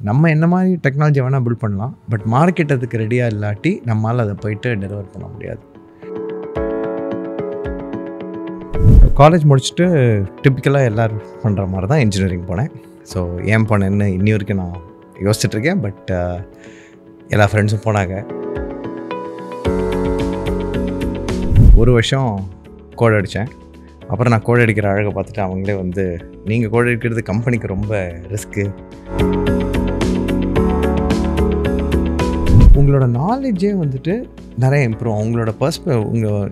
நம்ம என்ன மாதிரி டெக்னாலஜி வேணால் பில்ட் பண்ணலாம், பட் மார்க்கெட் அதுக்கு ரெடியாக இல்லாட்டி நம்மளால் அதை போயிட்டு டெலிவர் பண்ண முடியாது. காலேஜ் முடிச்சுட்டு டிப்பிக்கலாக எல்லோரும் பண்ணுற மாதிரி தான் இன்ஜினியரிங் போனேன். ஸோ ஏன் போனேன்னு இன்னி வரைக்கும் நான் யோசிச்சுட்ருக்கேன். பட் எல்லா ஃப்ரெண்ட்ஸும் போனாங்க. ஒரு வருஷம் கோட் அடித்தேன். அப்புறம் நான் கோட் அடிக்கிற அழகை பார்த்துட்டு அவங்களே வந்து, நீங்கள் கோட் அடிக்கிறது கம்பெனிக்கு ரொம்ப ரிஸ்க்கு, உங்களோட நாலேஜே வந்துட்டு நிறைய இம்ப்ரூவ், உங்களோட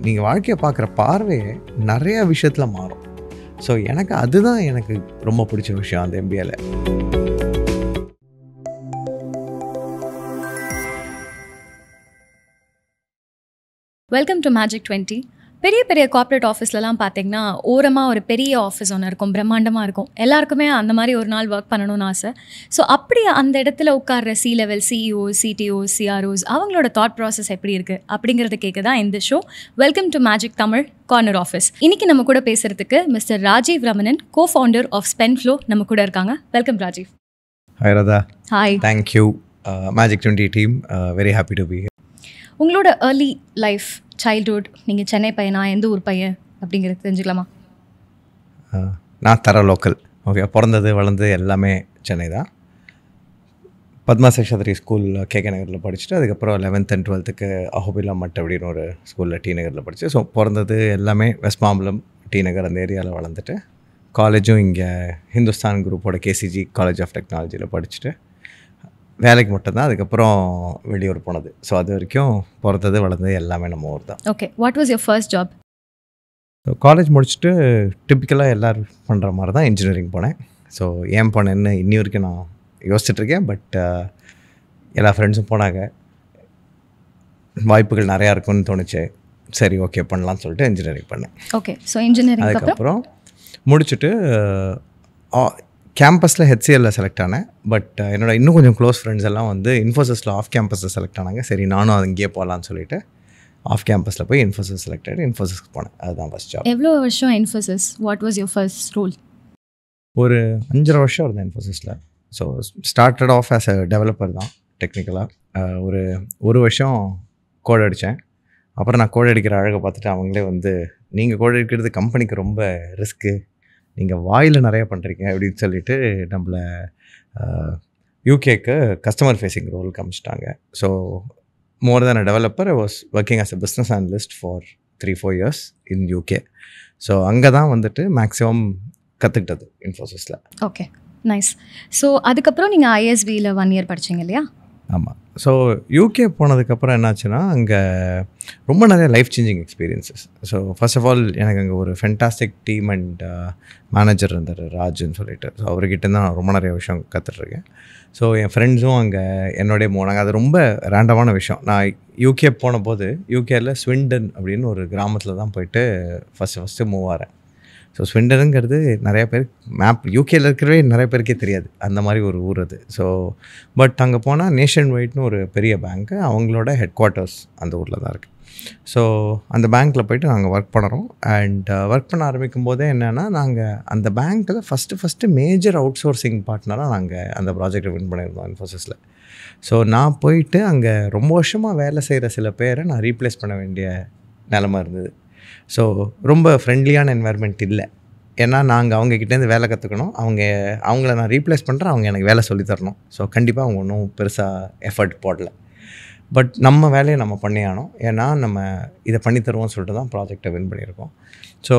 நீங்கள் வாழ்க்கையை பார்க்குற பார்வையே நிறையா விஷயத்தில் மாறும். ஸோ அதுதான் எனக்கு ரொம்ப பிடிச்ச விஷயம் அந்த MBAல. Welcome to magic 20. பெரிய பெரிய கார்ப்பரேட் ஆஃபீஸ்லலாம் பார்த்தீங்கன்னா ஓரமாக ஒரு பெரிய ஆஃபீஸ் ஒன்று இருக்கும், பிரம்மாண்டமாக இருக்கும். எல்லாருக்குமே அந்த மாதிரி ஒரு நாள் ஒர்க் பண்ணணும்னு ஆசை. ஸோ அப்படி அந்த இடத்துல உட்கார்ற C-level CEOs, CTOs, CROs அவங்களோட தாட் ப்ராசஸ் எப்படி இருக்குது அப்படிங்கிறத கேட்க தான் இந்த show. Welcome to magic Tamil corner office. இன்றைக்கி நம்ம கூட பேசுகிறதுக்கு mister Rajiv Ramanan, co-founder of SpendFlow நம்ம கூட இருக்காங்க. Welcome Rajiv. Hi Radha. Hi. Thank you. Magic 20 team, very happy to be here. உங்களோட ஏர்லி லைஃப், சைல்ட்ஹுட், நீங்கள் சென்னை பையனா, எந்த ஊர் பையன் அப்படிங்கிறது தெரிஞ்சுக்கலாமா? நான் தர லோக்கல். ஓகே, பிறந்தது வளர்ந்தது எல்லாமே சென்னை தான். பத்மா சேஷாத்ரி ஸ்கூல் KK நகரில் படிச்சுட்டு அதுக்கப்புறம் 11th and 12th அஹோபிலா மட் அப்படின்னு ஒரு ஸ்கூலில் T நகரில் படித்து. ஸோ பிறந்தது எல்லாமே வெஸ்ட் மாம்பலம், T நகர் அந்த ஏரியாவில் வளர்ந்துட்டு, காலேஜும் இங்கே ஹிந்துஸ்தான் குரூப்போட KCG காலேஜ் ஆஃப் டெக்னாலஜியில் படிச்சுட்டு வேலைக்கு மட்டும்தான் அதுக்கப்புறம் வெளியூர் போனது. ஸோ அது வரைக்கும் பிறந்தது வளர்ந்தது எல்லாமே நம்ம ஊர் தான். Okay, what was your first job? So college முடிச்சுட்டு டிப்பிக்கலாக எல்லோரும் பண்ணுற மாதிரி தான் இன்ஜினியரிங் போனேன். ஸோ ஏன் போனேன்னு இன்னி வரைக்கும் நான் யோசிச்சுட்ருக்கேன். பட் எல்லா ஃப்ரெண்ட்ஸும் போனாங்க, வாய்ப்புகள் நிறையா இருக்குன்னு தோணுச்சு. சரி, ஓகே பண்ணலான்னு சொல்லிட்டு இன்ஜினியரிங் பண்ணேன். ஓகே, ஸோ இன்ஜினியரிங் அதுக்கப்புறம் முடிச்சுட்டு கேம்பஸில் HCLல செலக்ட் ஆனேன். பட் என்னோட இன்னும் கொஞ்சம் க்ளோஸ் ஃப்ரெண்ட்ஸ் எல்லாம் வந்து இன்ஃபோசிஸில் ஆஃப் கேம்பஸில் செலக்ட் ஆனாங்க. சரி, நானும் அங்கேயே போகலான்னு சொல்லிட்டு ஆஃப் கேம்பஸில் போய் இன்ஃபோசிஸ் செலக்ட் ஆகிட்டு இன்ஃபோசிஸ்க்கு போனேன். அதுதான் ஃபஸ்ட் ஜாப். எவ்வளோ வருஷம் Infosys? What was your first role? ஒரு 5.5 வருஷம் இருந்தேன் இன்ஃபோசிஸில். So started off as a developer தான் டெக்னிக்கலாக. ஒரு வருஷம் கோட் அடித்தேன். அப்புறம் நான் கோட் அடிக்கிற அழகை பார்த்துட்டு அவங்களே வந்து, நீங்கள் கோட் அடிக்கிறது கம்பெனிக்கு ரொம்ப ரிஸ்க்கு, நீங்கள் வாயில் நிறையா பண்ணுறீங்க அப்படின்னு சொல்லிட்டு நம்மளை யூகேக்கு கஸ்டமர் ஃபேஸிங் ரோல் காமிச்சிட்டாங்க. So more than a developer, I was working as a business analyst for 3-4 years in UK. So அங்கே தான் வந்துட்டு மேக்ஸிமம் கற்றுக்கிட்டது இன்ஃபோசிஸில். Okay, nice. ஸோ அதுக்கப்புறம் நீங்கள் ISBயில் 1 year படிச்சிங்க இல்லையா? ஆமாம். ஸோ UK போனதுக்கப்புறம் என்னாச்சுன்னா, அங்கே ரொம்ப நிறைய life changing experiences. So first of all எனக்கு அங்கே ஒரு ஃபென்டாஸ்டிக் டீம் அண்ட் மேனேஜர் இருந்தார், ராஜுன்னு சொல்லிட்டு. ஸோ அவர்கிட்ட தான் நான் ரொம்ப நிறைய விஷயம் கற்றுட்ருக்கேன். ஸோ என் ஃப்ரெண்ட்ஸும் அங்கே என்னோடய போனாங்க. அது ரொம்ப ரேண்டமான விஷயம். நான் UK போன போது UKல ஸ்விண்டன் அப்படின்னு ஒரு கிராமத்தில் தான் போயிட்டு ஃபஸ்ட்டு மூவ் ஆகிறேன். ஸோ ஸ்விண்டனுங்கிறது நிறைய பேர் UKல இருக்கிறவே நிறைய பேருக்கே தெரியாது, அந்த மாதிரி ஒரு ஊர் அது. ஸோ பட் அங்கே போனால் நேஷன் வைட்னு ஒரு பெரிய பேங்க்கு, அவங்களோட ஹெட் குவார்ட்டர்ஸ் அந்த ஊரில் தான் இருக்குது. ஸோ அந்த பேங்க்கில் போய்ட்டு நாங்கள் ஒர்க் பண்ணுறோம். அண்ட் ஒர்க் பண்ண ஆரம்பிக்கும் போதே என்னென்னா, நாங்கள் அந்த பேங்க்கில் ஃபஸ்ட்டு மேஜர் அவுட் சோர்சிங் பார்ட்னராக நாங்கள் அந்த ப்ராஜெக்டை வின் பண்ணியிருந்தோம் இன்ஃபோசிஸில். ஸோ நான் போயிட்டு அங்கே ரொம்ப வருஷமாக வேலை செய்கிற சில பேரை நான் ரீப்ளேஸ் பண்ண வேண்டிய நிலமை இருந்தது. ஸோ ரொம்ப ஃப்ரெண்ட்லியான என்வாயர்மெண்ட் இல்லை. ஏன்னா நாங்கள் அவங்கக்கிட்டேருந்து வேலை கற்றுக்கணும், அவங்கள நான் ரீப்ளேஸ் பண்ணுறேன், அவங்க எனக்கு வேலை சொல்லித்தரணும். ஸோ கண்டிப்பாக அவங்க ஒன்றும் பெருசாக எஃபர்ட் போடலை. பட் நம்ம வேலையை நம்ம பண்ணி ஆனோம், ஏன்னா நம்ம இதை பண்ணித்தருவோம்னு சொல்லிட்டு தான் ப்ராஜெக்டை வின் பண்ணியிருக்கோம். ஸோ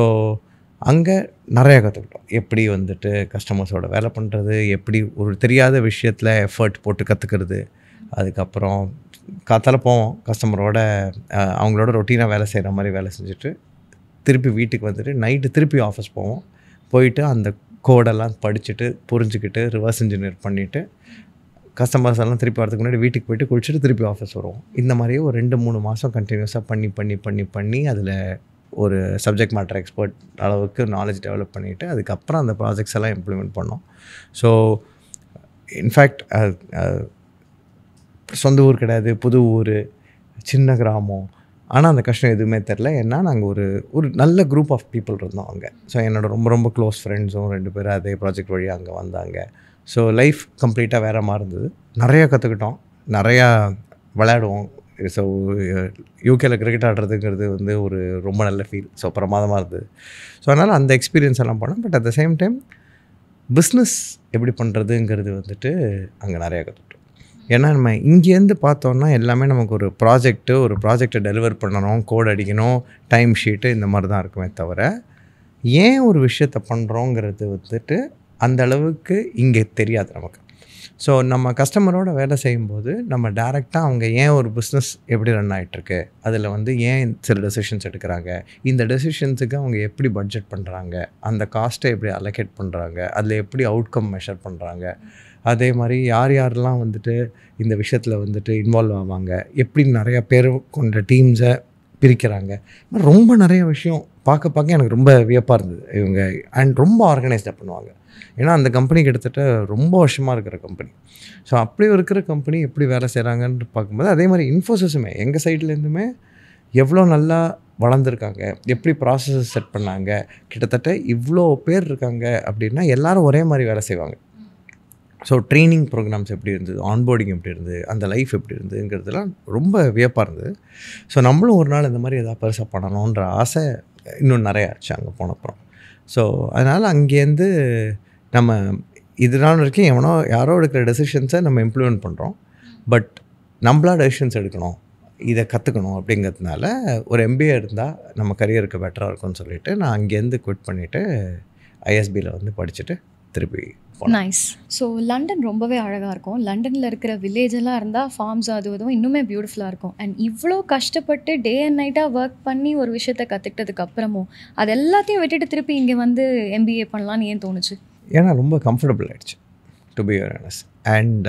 அங்கே நிறையா கற்றுக்கிட்டோம். எப்படி வந்துட்டு கஸ்டமர்ஸோட வேலை பண்ணுறது, எப்படி ஒரு தெரியாத விஷயத்தில் எஃபர்ட் போட்டு கற்றுக்கிறது. அதுக்கப்புறம் காத்தால் போவோம், கஸ்டமரோட அவங்களோட ரொட்டீனாக வேலை செய்கிற மாதிரி வேலை செஞ்சுட்டு திருப்பி வீட்டுக்கு வந்துட்டு நைட்டு திருப்பி ஆஃபீஸ் போவோம். போயிட்டு அந்த கோடெல்லாம் படிச்சுட்டு புரிஞ்சுக்கிட்டு ரிவர்ஸ் இன்ஜினியர் பண்ணிவிட்டு கஸ்டமர்ஸ் எல்லாம் திருப்பி வரதுக்கு முன்னாடி வீட்டுக்கு போய்ட்டு குளிச்சுட்டு திருப்பி ஆஃபீஸ் வருவோம். இந்த மாதிரியே ஒரு 2-3 மாதம் கண்டினியூஸாக பண்ணி அதில் ஒரு சப்ஜெக்ட் மேட்டர் எக்ஸ்பர்ட் அளவுக்கு நாலேஜ் டெவலப் பண்ணிவிட்டு அதுக்கப்புறம் அந்த ப்ராஜெக்ட்ஸ் எல்லாம் இம்ப்ளிமெண்ட் பண்ணோம். ஸோ இன்ஃபேக்ட் சொந்த ஊர் கிடையாது, புது ஊர், சின்ன கிராமம். ஆனால் அந்த கஷ்டம் எதுவுமே தெரில. ஏன்னா நாங்கள் ஒரு நல்ல குரூப் ஆஃப் பீப்புள் இருந்தோம் அங்கே. ஸோ என்னோடய ரொம்ப க்ளோஸ் ஃப்ரெண்ட்ஸும் 2 பேர் அதே ப்ராஜெக்ட் வழியாக அங்கே வந்தாங்க. ஸோ லைஃப் கம்ப்ளீட்டாக வேறு மாதிரி இருந்தது. நிறையா கற்றுக்கிட்டோம், நிறையா விளையாடுவோம். ஸோ யூகேல கிரிக்கெட் ஆடுறதுங்கிறது வந்து ஒரு ரொம்ப நல்ல ஃபீல். ஸோ பிரமாதமாக இருந்தது. ஸோ அதனால் அந்த எக்ஸ்பீரியன்ஸ் எல்லாம் பண்ணோம். But at the same time business எப்படி பண்ணுறதுங்கிறது வந்துட்டு அங்கே நிறையா கற்றுக்கிட்டோம். ஏன்னா நம்ம இங்கேருந்து பார்த்தோன்னா எல்லாமே நமக்கு ஒரு ப்ராஜெக்டை டெலிவர் பண்ணணும், கோட் அடிக்கணும், டைம் ஷீட்டு இந்த மாதிரி தான் இருக்குமே தவிர, ஏன் ஒரு விஷயத்தை பண்ணுறோங்கிறது வந்துட்டு அந்த அளவுக்கு இங்கே தெரியாது நமக்கு. ஸோ நம்ம கஸ்டமரோட வேலை செய்யும்போது நம்ம டேரெக்டாக அவங்க ஏன் ஒரு பிஸ்னஸ் எப்படி ரன் ஆகிட்டுருக்கு, அதில் வந்து ஏன் சில டெசிஷன்ஸ் எடுக்கிறாங்க, இந்த டெசிஷன்ஸுக்கு அவங்க எப்படி பட்ஜெட் பண்ணுறாங்க, அந்த காஸ்ட்டை எப்படி அலோகேட் பண்ணுறாங்க, அதில் எப்படி அவுட்கம் மெஷர் பண்ணுறாங்க, அதே மாதிரி யார் யாரெல்லாம் வந்துட்டு இந்த விஷயத்தில் வந்துட்டு இன்வால்வ் ஆவாங்க, எப்படி நிறையா பேர் கொண்ட டீம்ஸை பிரிக்கிறாங்க, ரொம்ப நிறைய விஷயம் பார்க்க எனக்கு ரொம்ப வியப்பாக இருந்தது இவங்க. அண்ட் ரொம்ப ஆர்கனைஸ்டாக பண்ணுவாங்க. ஏன்னா அந்த கம்பெனி கிட்டத்தட்ட ரொம்ப வருஷமாக இருக்கிற கம்பெனி. ஸோ அப்படி இருக்கிற கம்பெனி எப்படி வேலை செய்கிறாங்கன்னு பார்க்கும்போது, அதே மாதிரி இன்ஃபோசிஸுமே எங்கள் சைட்லேருந்துமே எவ்வளோ நல்லா வளர்ந்துருக்காங்க, எப்படி ப்ராசஸஸ் செட் பண்ணாங்க, கிட்டத்தட்ட இவ்வளோ பேர் இருக்காங்க அப்படின்னா எல்லோரும் ஒரே மாதிரி வேலை செய்வாங்க. ஸோ ட்ரைனிங் ப்ரோக்ராம்ஸ் எப்படி இருந்தது, ஆன்போர்டிங் எப்படி இருந்தது, அந்த லைஃப் எப்படி இருந்ததுங்கிறதுலாம் ரொம்ப வியப்பாக இருந்தது. ஸோ நம்மளும் ஒரு நாள் இந்த மாதிரி எதாவது பெருசாக பண்ணணுன்ற ஆசை இன்னும் நிறையா ஆச்சு அங்கே போனப்புறம். ஸோ அதனால் அங்கேருந்து நம்ம இதனால் வரைக்கும் யாரோ எடுக்கிற டெசிஷன்ஸை நம்ம இம்ப்ளிமெண்ட் பண்ணுறோம். பட் நம்மளா டெசிஷன்ஸ் எடுக்கணும், இதை கற்றுக்கணும் அப்படிங்கிறதுனால ஒரு MBA இருந்தால் நம்ம கரியருக்கு பெட்டராக இருக்கும்னு சொல்லிவிட்டு நான் அங்கேருந்து குவிட் பண்ணிவிட்டு ISBயில் வந்து படிச்சுட்டு திருப்பி நைஸ். ஸோ லண்டன் ரொம்பவே அழகாக இருக்கும். லண்டனில் இருக்கிற வில்லேஜெல்லாம் இருந்தால் ஃபார்ம்ஸ் அதுவும் இன்னுமே பியூட்டிஃபுல்லாக இருக்கும். அண்ட் இவ்வளோ கஷ்டப்பட்டு டே அண்ட் நைட்டாக ஒர்க் பண்ணி ஒரு விஷயத்தை கற்றுக்கிட்டதுக்கு அப்புறமும் அது எல்லாத்தையும் விட்டுட்டு திருப்பி இங்கே வந்து MBA பண்ணலான்னு ஏன் தோணுச்சு? ஏன்னா ரொம்ப கம்ஃபர்டபுள் ஆகிடுச்சு, டு பி ஆனஸ்ட். அண்ட்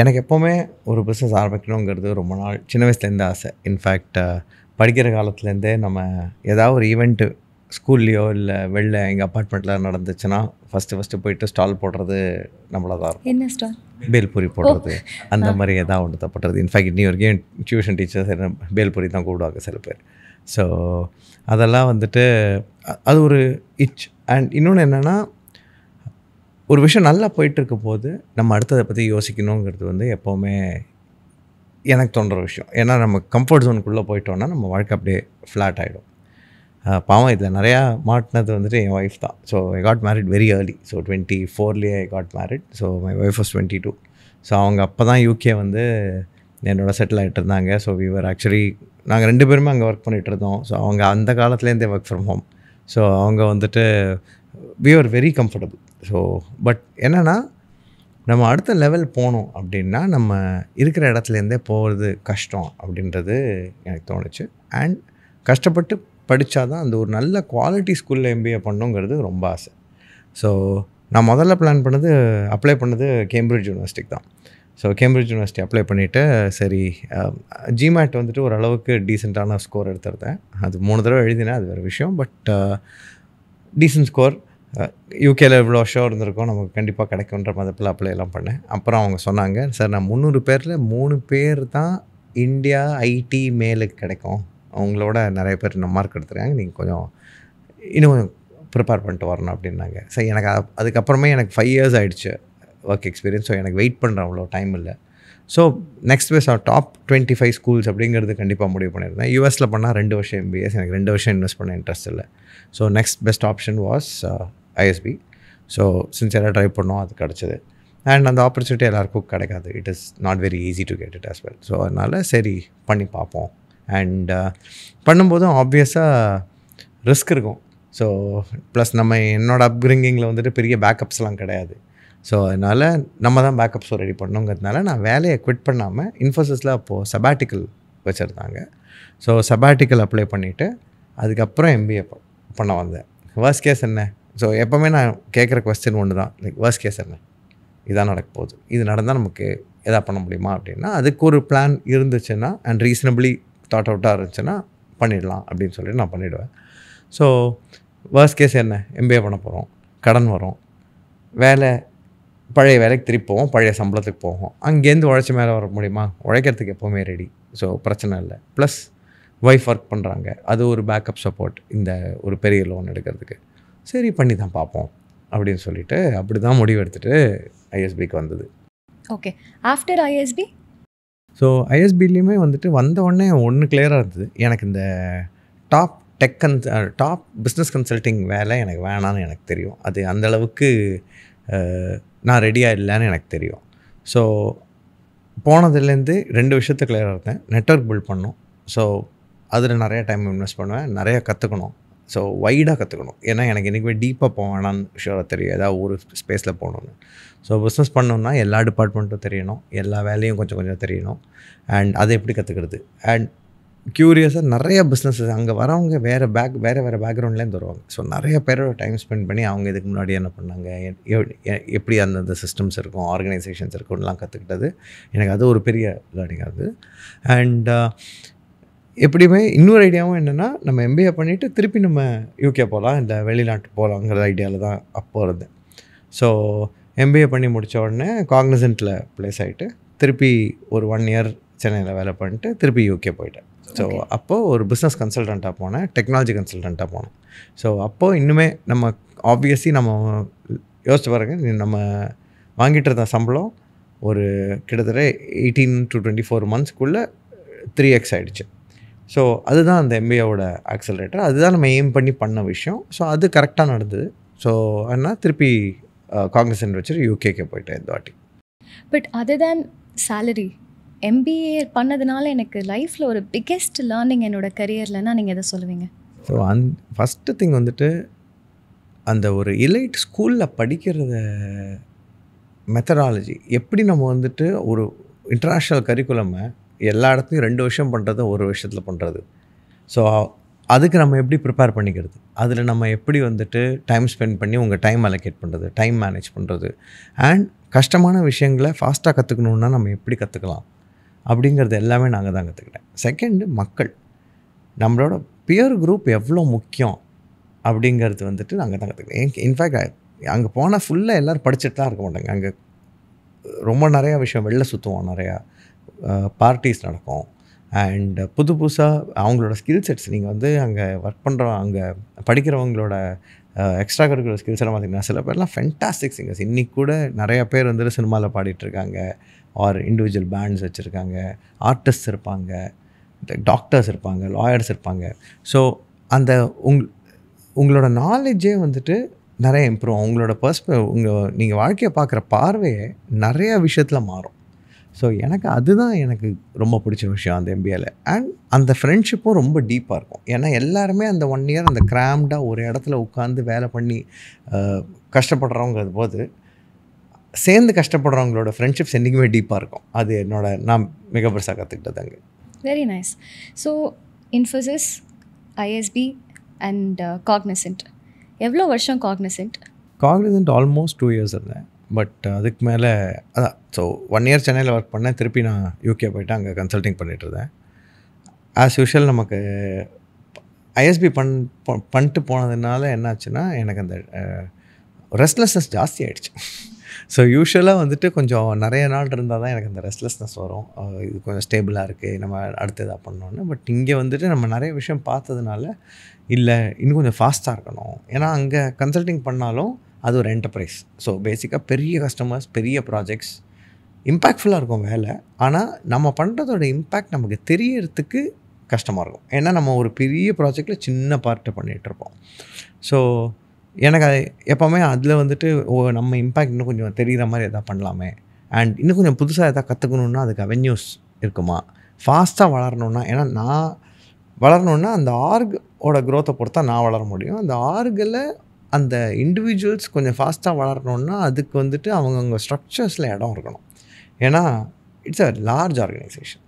எனக்கு எப்போவுமே ஒரு பிஸ்னஸ் ஆரம்பிக்கணுங்கிறது ரொம்ப நாள் சின்ன வயசுலேருந்து ஆசை. இன்ஃபேக்ட் படிக்கிற காலத்துலேருந்தே நம்ம ஏதாவது ஒரு ஈவெண்ட்டு ஸ்கூல்லையோ இல்லை வெளில எங்கள் அப்பார்ட்மெண்ட்டில் நடந்துச்சுன்னா ஃபஸ்ட்டு போயிட்டு ஸ்டால் போடுறது நம்மளாக தான் இருக்கும். என்ன ஸ்டால்? பேல்பூரி போடுறது, அந்த மாதிரி ஏதாவது ஒன்று தான் பண்ணுறது. இன்ஃபேக்ட் இன்னி வரைக்கும் டியூஷன் டீச்சர்ஸ் என்ன பேல்பூரி தான் கூப்பிடுவாங்க சில பேர். ஸோ அதெல்லாம் வந்துட்டு அது ஒரு இச். அண்ட் இன்னொன்று என்னென்னா, ஒரு விஷயம் நல்லா போயிட்டுருக்கும் போது நம்ம அடுத்ததை பற்றி யோசிக்கணுங்கிறது வந்து எப்போவுமே எனக்கு தோன்ற விஷயம். ஏன்னா நம்ம கம்ஃபர்ட் ஜோனுக்குள்ளே போயிட்டோன்னா நம்ம வாழ்க்கை அப்படியே ஃப்ளாட் ஆகிடும். பாவம் இதில் நிறையா மாட்டினது வந்துட்டு என் ஒய்ஃப் தான். So I got married very early. So 24 I got married. So my wife was 22. So அவங்க அப்போ தான் UK வந்து என்னோட செட்டில் ஆகிட்டு இருந்தாங்க. ஸோ வீவர் ஆக்சுவலி நாங்கள் 2 பேருமே அங்கே ஒர்க் பண்ணிகிட்டு இருந்தோம். ஸோ அவங்க அந்த காலத்துலேருந்தே ஒர்க் ஃப்ரம் ஹோம். ஸோ அவங்க வந்துட்டு viewer very comfortable. So but என்னென்னா, நம்ம அடுத்த லெவல் போகணும் அப்படின்னா நம்ம இருக்கிற இடத்துலேருந்தே போகிறது கஷ்டம் அப்படின்றது எனக்கு தோணுச்சு. அண்ட் கஷ்டப்பட்டு படித்தா தான் அந்த ஒரு நல்ல குவாலிட்டி ஸ்கூலில் MBA பண்ணணுங்கிறது ரொம்ப ஆசை. ஸோ நான் முதல்ல அப்ளை பண்ணது கேம்பிரிட்ஜ் யூனிவர்சிட்டிக்கு தான். ஸோ கேம்பிரிட்ஜ் யூனிவர்சிட்டி அப்ளை பண்ணிவிட்டு சரி GMAT வந்துட்டு ஓரளவுக்கு டீசெண்டான ஸ்கோர் எடுத்துருந்தேன். அது 3 தடவை எழுதினேன், அது வேறு விஷயம். But decent score. UKல இவ்வளோ ஷோர் இருந்திருக்கோம், நமக்கு கண்டிப்பாக கிடைக்குன்ற மதப்பில் அப்ளை எல்லாம் பண்ணேன். அப்புறம் அவங்க சொன்னாங்க, சார் நான் 300 பேரில் 3 பேர் தான் இந்தியா IT மேலுக்கு கிடைக்கும், அவங்களோட நிறைய பேர் நம்ம மார்க் எடுத்துருக்காங்க, நீங்கள் இன்னும் கொஞ்சம் ப்ரிப்பேர் பண்ணிட்டு வரணும் அப்படின்னாங்க. சரி, எனக்கு அதுக்கப்புறமே எனக்கு 5 years ஆகிடுச்சு ஒர்க் எக்ஸ்பீரியன்ஸ். ஸோ எனக்கு வெயிட் பண்ணுற அவ்வளோ டைம் இல்லை. So next phase top 25 schools அப்படிங்கிறது கண்டிப்பாக முடிவு பண்ணியிருந்தேன். யூஎஸில் பண்ணால் 2 வருஷம் MBA, எனக்கு 2 வருஷம் இன்வெஸ்ட் பண்ண இன்ட்ரெஸ்ட் இல்லை. So next best option was ISB. So சின்சியராக ட்ரை பண்ணோம், அது கிடச்சிது. அண்ட் அந்த ஆப்பர்ச்சுனிட்டி எல்லாருக்கும் கிடைக்காது. It is not very easy to get it as well. So அதனால் சரி பண்ணி பார்ப்போம். அண்ட் பண்ணும்போதும் ஆப்வியஸாக ரிஸ்க் இருக்கும். ஸோ ப்ளஸ் என்னோடய அப்கிரிங்கிங்கில் வந்துட்டு பெரிய பேக்கப்ஸ்லாம் கிடையாது. ஸோ அதனால் நம்ம தான் பேக்கப்ஸும் ரெடி பண்ணணுங்கிறதுனால நான் வேலையை குவிட் பண்ணாமல் இன்ஃபோசிஸில் அப்போது சபாட்டிக்கல் வச்சுருந்தாங்க. ஸோ சபாட்டிக்கல் அப்ளை பண்ணிவிட்டு அதுக்கப்புறம் MBA பண்ண வந்தேன். வர்ஸ்ட் கேஸ் என்ன? ஸோ எப்போவுமே நான் கேட்குற கொஸ்டின் ஒன்று தான், லைக் வர்ஸ்ட் கேஸ் என்ன, இதான் நடக்க போகுது, இது நடந்தால் நமக்கு எதா பண்ண முடியுமா அப்படின்னா, அதுக்கு ஒரு பிளான் இருந்துச்சுன்னா அண்ட் ரீசனபிளி தாட் அவுட்டாக இருந்துச்சுன்னா பண்ணிடலாம் அப்படின்னு சொல்லிட்டு நான் பண்ணிவிடுவேன். ஸோ வர்ஸ்ட் கேஸ் என்ன? MBA பண்ண போகிறோம், கடன் வரும், பழைய வேலைக்கு திருப்பி போவோம், பழைய சம்பளத்துக்கு போவோம், அங்கேருந்து உழைச்சி மேலே வர முடியுமா? உழைக்கிறதுக்கு எப்போவுமே ரெடி. ஸோ பிரச்சனை இல்லை. ப்ளஸ் ஒய்ஃப் ஒர்க் பண்ணுறாங்க, அது ஒரு பேக்கப் சப்போர்ட் இந்த ஒரு பெரிய லோன் எடுக்கிறதுக்கு. சரி பண்ணி தான் பார்ப்போம் அப்படின்னு சொல்லிட்டு அப்படி தான் முடிவு எடுத்துகிட்டு ஐஎஸ்பிக்கு வந்தது. ஓகே. After ISP? ஸோ ஐஎஸ்பிலையுமே வந்துட்டு வந்த உடனே ஒன்று கிளியராக இருந்தது, எனக்கு இந்த டாப் டாப் பிஸ்னஸ் கன்சல்ட்டிங் வேலை எனக்கு வேணான்னு எனக்கு தெரியும். அது அந்தளவுக்கு நான் ரெடியாக இல்லைன்னு எனக்கு தெரியும். ஸோ போனதுலேருந்து 2 விஷயத்த கிளியராக இருந்தேன். நெட்வொர்க் பில்ட் பண்ணணும். ஸோ அதில் நிறைய டைம் இன்வெஸ்ட் பண்ணுவேன், நிறையா கற்றுக்கணும். ஸோ வைடாக கற்றுக்கணும். ஏன்னா எனக்கு என்றைக்குமே டீப்பாக போவேணான்னு ஷூராக தெரியும், ஏதாவது ஒரு ஸ்பேஸில் போகணுன்னு. ஸோ பிஸ்னஸ் பண்ணணுன்னா எல்லா டிபார்ட்மெண்ட்டும் தெரியணும், எல்லா வேலையும் கொஞ்சம் கொஞ்சம் தெரியணும். அண்ட் அதை எப்படி கற்றுக்கிறது. அண்ட் க்யூரியஸாக நிறைய பிஸ்னஸஸ் அங்கே வரவங்க வேறு பேக்ரவுண்ட்லேருந்து வருவாங்க. ஸோ நிறைய பேரோட டைம் ஸ்பெண்ட் பண்ணி அவங்க இதுக்கு முன்னாடி என்ன பண்ணாங்க, எப்படி அந்தந்த சிஸ்டம்ஸ் இருக்கும், ஆர்கனைசேஷன்ஸ் இருக்கும்லாம் கற்றுக்கிட்டது எனக்கு அது ஒரு பெரிய லேர்னிங்காக இருந்தது. அண்ட் எப்படியுமே இன்னொரு ஐடியாவும் என்னென்னா, நம்ம எம்பிஏ பண்ணிவிட்டு திருப்பி நம்ம யூகே போகலாம், இல்லை வெளிநாட்டு போகலாங்கிற ஐடியாவில் தான் அப்போ இருந்தேன். ஸோ எம்பிஏ பண்ணி முடித்த உடனே காக்னிசன்ட்டில் ப்ளேஸ் ஆகிட்டு திருப்பி ஒரு 1 இயர் சென்னையில் வேலை பண்ணிட்டு திருப்பி யூகே போயிட்டேன். ஸோ அப்போது ஒரு பிஸ்னஸ் கன்சல்டண்ட்டாக போனேன், டெக்னாலஜி கன்சல்டண்ட்டாக போனேன். ஸோ அப்போது இன்னுமே நம்ம ஆப்வியஸ்லி நம்ம யோசிச்சு பாருங்க, நம்ம வாங்கிட்டு இருந்த சம்பளம் ஒரு கிட்டத்தட்ட 18 to 24 monthsக்குள்ளே 3x ஆகிடுச்சு. ஸோ அதுதான் அந்த எம்பிஏவோட ஆக்சலரேட்டர், அதுதான் நம்ம எய்ம் பண்ணி பண்ண விஷயம். ஸோ அது கரெக்டாக நடந்தது. ஸோ ஆனால் திருப்பி காக்னிசன்ட் வச்சுட்டு யூகேக்கு போயிட்டேன் இந்த வாட்டி. But other than salary, MBA பண்ணதுனால எனக்கு லைஃப்பில் ஒரு பிக்கெஸ்ட் லேர்னிங் என்னோடய கரியர்லன்னா நீங்கள் எதை சொல்லுவீங்க? ஸோ ஃபஸ்ட்டு திங் வந்துட்டு அந்த ஒரு எலைட் ஸ்கூலில் படிக்கிறத மெத்தடாலஜி எப்படி நம்ம வந்துட்டு ஒரு இன்டர்நேஷ்னல் கரிக்குலமை எல்லா இடத்துலையும் 2 வருஷம் பண்ணுறத ஒரு வருஷத்தில் பண்ணுறது. ஸோ அதுக்கு நம்ம எப்படி ப்ரிப்பேர் பண்ணிக்கிறது, அதில் நம்ம எப்படி வந்துட்டு டைம் ஸ்பெண்ட் பண்ணி உங்கள் டைம் அலோகேட் பண்ணுறது, டைம் மேனேஜ் பண்ணுறது, அண்ட் கஷ்டமான விஷயங்களை ஃபாஸ்ட்டாக கற்றுக்கணுன்னா நம்ம எப்படி கற்றுக்கலாம் அப்படிங்கிறது எல்லாமே நாங்கள் தான் கற்றுக்கிட்டேன். செகண்டு, மக்கள், நம்மளோட பியர் குரூப் எவ்வளோ முக்கியம் அப்படிங்கிறது வந்துட்டு நாங்கள் தான் கற்றுக்கிட்டேன். இன்ஃபேக்ட் அங்கே போனால் ஃபுல்லாக எல்லோரும் படிச்சுட்டு தான் இருக்க மாட்டாங்க. அங்கே ரொம்ப நிறையா விஷயம் வெளில சுற்றுவோம், நிறையா பார்ட்டிஸ் நடக்கும். அண்ட் புதுசாக அவங்களோட ஸ்கில் செட்ஸ் நீங்கள் வந்து அங்கே ஒர்க் பண்ணுற அங்கே படிக்கிறவங்களோட எக்ஸ்ட்ரா கரிக்குலர் ஸ்கில்ஸ் எல்லாம் பார்த்திங்கன்னா சில பேர்லாம் ஃபென்டாஸ்டிக் சிங்கர்ஸ். இன்றைக்கி கூட நிறையா பேர் வந்துட்டு சினிமாவில் பாடிட்டுருக்காங்க, ஆர் இண்டிவிஜுவல் பேண்ட்ஸ் வச்சுருக்காங்க, ஆர்டிஸ்ட் இருப்பாங்க, டாக்டர்ஸ் இருப்பாங்க, லாயர்ஸ் இருப்பாங்க. ஸோ அந்த உங்களோட நாலேஜே வந்துட்டு நிறைய இம்ப்ரூவ், உங்களோட நீங்கள் வாழ்க்கையை பார்க்குற பார்வையே நிறைய விஷயத்தில் மாறும். ஸோ அதுதான் எனக்கு ரொம்ப பிடிச்ச விஷயம் அந்த எம்பிஏல. அண்ட் அந்த ஃப்ரெண்ட்ஷிப்பும் ரொம்ப டீப்பாக இருக்கும். ஏன்னா எல்லாருமே அந்த 1 இயர் அந்த கிராம்டாக ஒரு இடத்துல உட்காந்து வேலை பண்ணி கஷ்டப்படுறவங்கிறது போது சேர்ந்து கஷ்டப்படுறவங்களோட ஃப்ரெண்ட்ஷிப்ஸ் என்றைக்குமே டீப்பாக இருக்கும். அது நான் மிக பெருசாக கற்றுக்கிட்டது அங்கே. Very nice. So Infosys, ISP and Cognizant, எவ்வளோ வருஷம் காக்னிசன்ட்? காக்னிசன்ட் ஆல்மோஸ்ட் 2 இயர்ஸ் இருந்தேன். பட் அதுக்கு மேலே அதான், ஸோ 1 இயர் சென்னையில் ஒர்க் பண்ணேன், திருப்பி நான் யூகே போய்ட்டு அங்கே கன்சல்டிங் பண்ணிகிட்டு இருந்தேன். ஆஸ் யூஷுவல் நமக்கு ஐஎஸ்பி பண்ணிட்டு போனதுனால என்னாச்சுன்னா எனக்கு அந்த ரெஸ்ட்லெஸ்னஸ் ஜாஸ்தி ஆகிடுச்சு. ஸோ யூஷுவலாக வந்துட்டு கொஞ்சம் நிறைய நாள் இருந்தால் தான் எனக்கு அந்த ரெஸ்ட்லெஸ்னஸ் வரும், இது கொஞ்சம் ஸ்டேபிளாக இருக்குது, நம்ம அடுத்து இதாக பண்ணோன்னு. பட் இங்கே வந்துட்டு நம்ம நிறைய விஷயம் பார்த்ததுனால இல்லை இன்னும் கொஞ்சம் ஃபாஸ்ட்டாக இருக்கணும். ஏன்னா அங்கே கன்சல்டிங் பண்ணாலும் அது ஒரு என்டர்பிரைஸ். ஸோ பேசிக்காக பெரிய கஸ்டமர்ஸ், பெரிய ப்ராஜெக்ட்ஸ், இம்பேக்ட்ஃபுல்லாக இருக்கும் வேலை. ஆனால் நம்ம பண்ணுறதோட இம்பேக்ட் நமக்கு தெரியறதுக்கு கஷ்டமாக இருக்கும். ஏன்னா நம்ம ஒரு பெரிய ப்ராஜெக்டில் சின்ன பார்ட்டை பண்ணிகிட்ருப்போம். ஸோ எனக்கு அது எப்போவுமே அதில் வந்துட்டு நம்ம இம்பேக்ட் இன்னும் கொஞ்சம் தெரிகிற மாதிரி எதாவது பண்ணலாமே, அண்ட் இன்னும் கொஞ்சம் புதுசாக எதாவது கற்றுக்கணுன்னா அதுக்கு அவென்யூஸ் இருக்குமா, ஃபாஸ்ட்டாக வளரணுன்னா. ஏன்னா நான் வளரணுன்னா அந்த ஆர்கோட க்ரோத்தை பொறுத்தா நான் வளர முடியும். அந்த ஆர்கில் அந்த இண்டிவிஜுவல்ஸ் கொஞ்சம் ஃபாஸ்ட்டாக வளரணுன்னா அதுக்கு வந்துட்டு அவங்கவுங்க ஸ்ட்ரக்சர்ஸில் இடம் இருக்கணும். ஏன்னா it's a large organisation.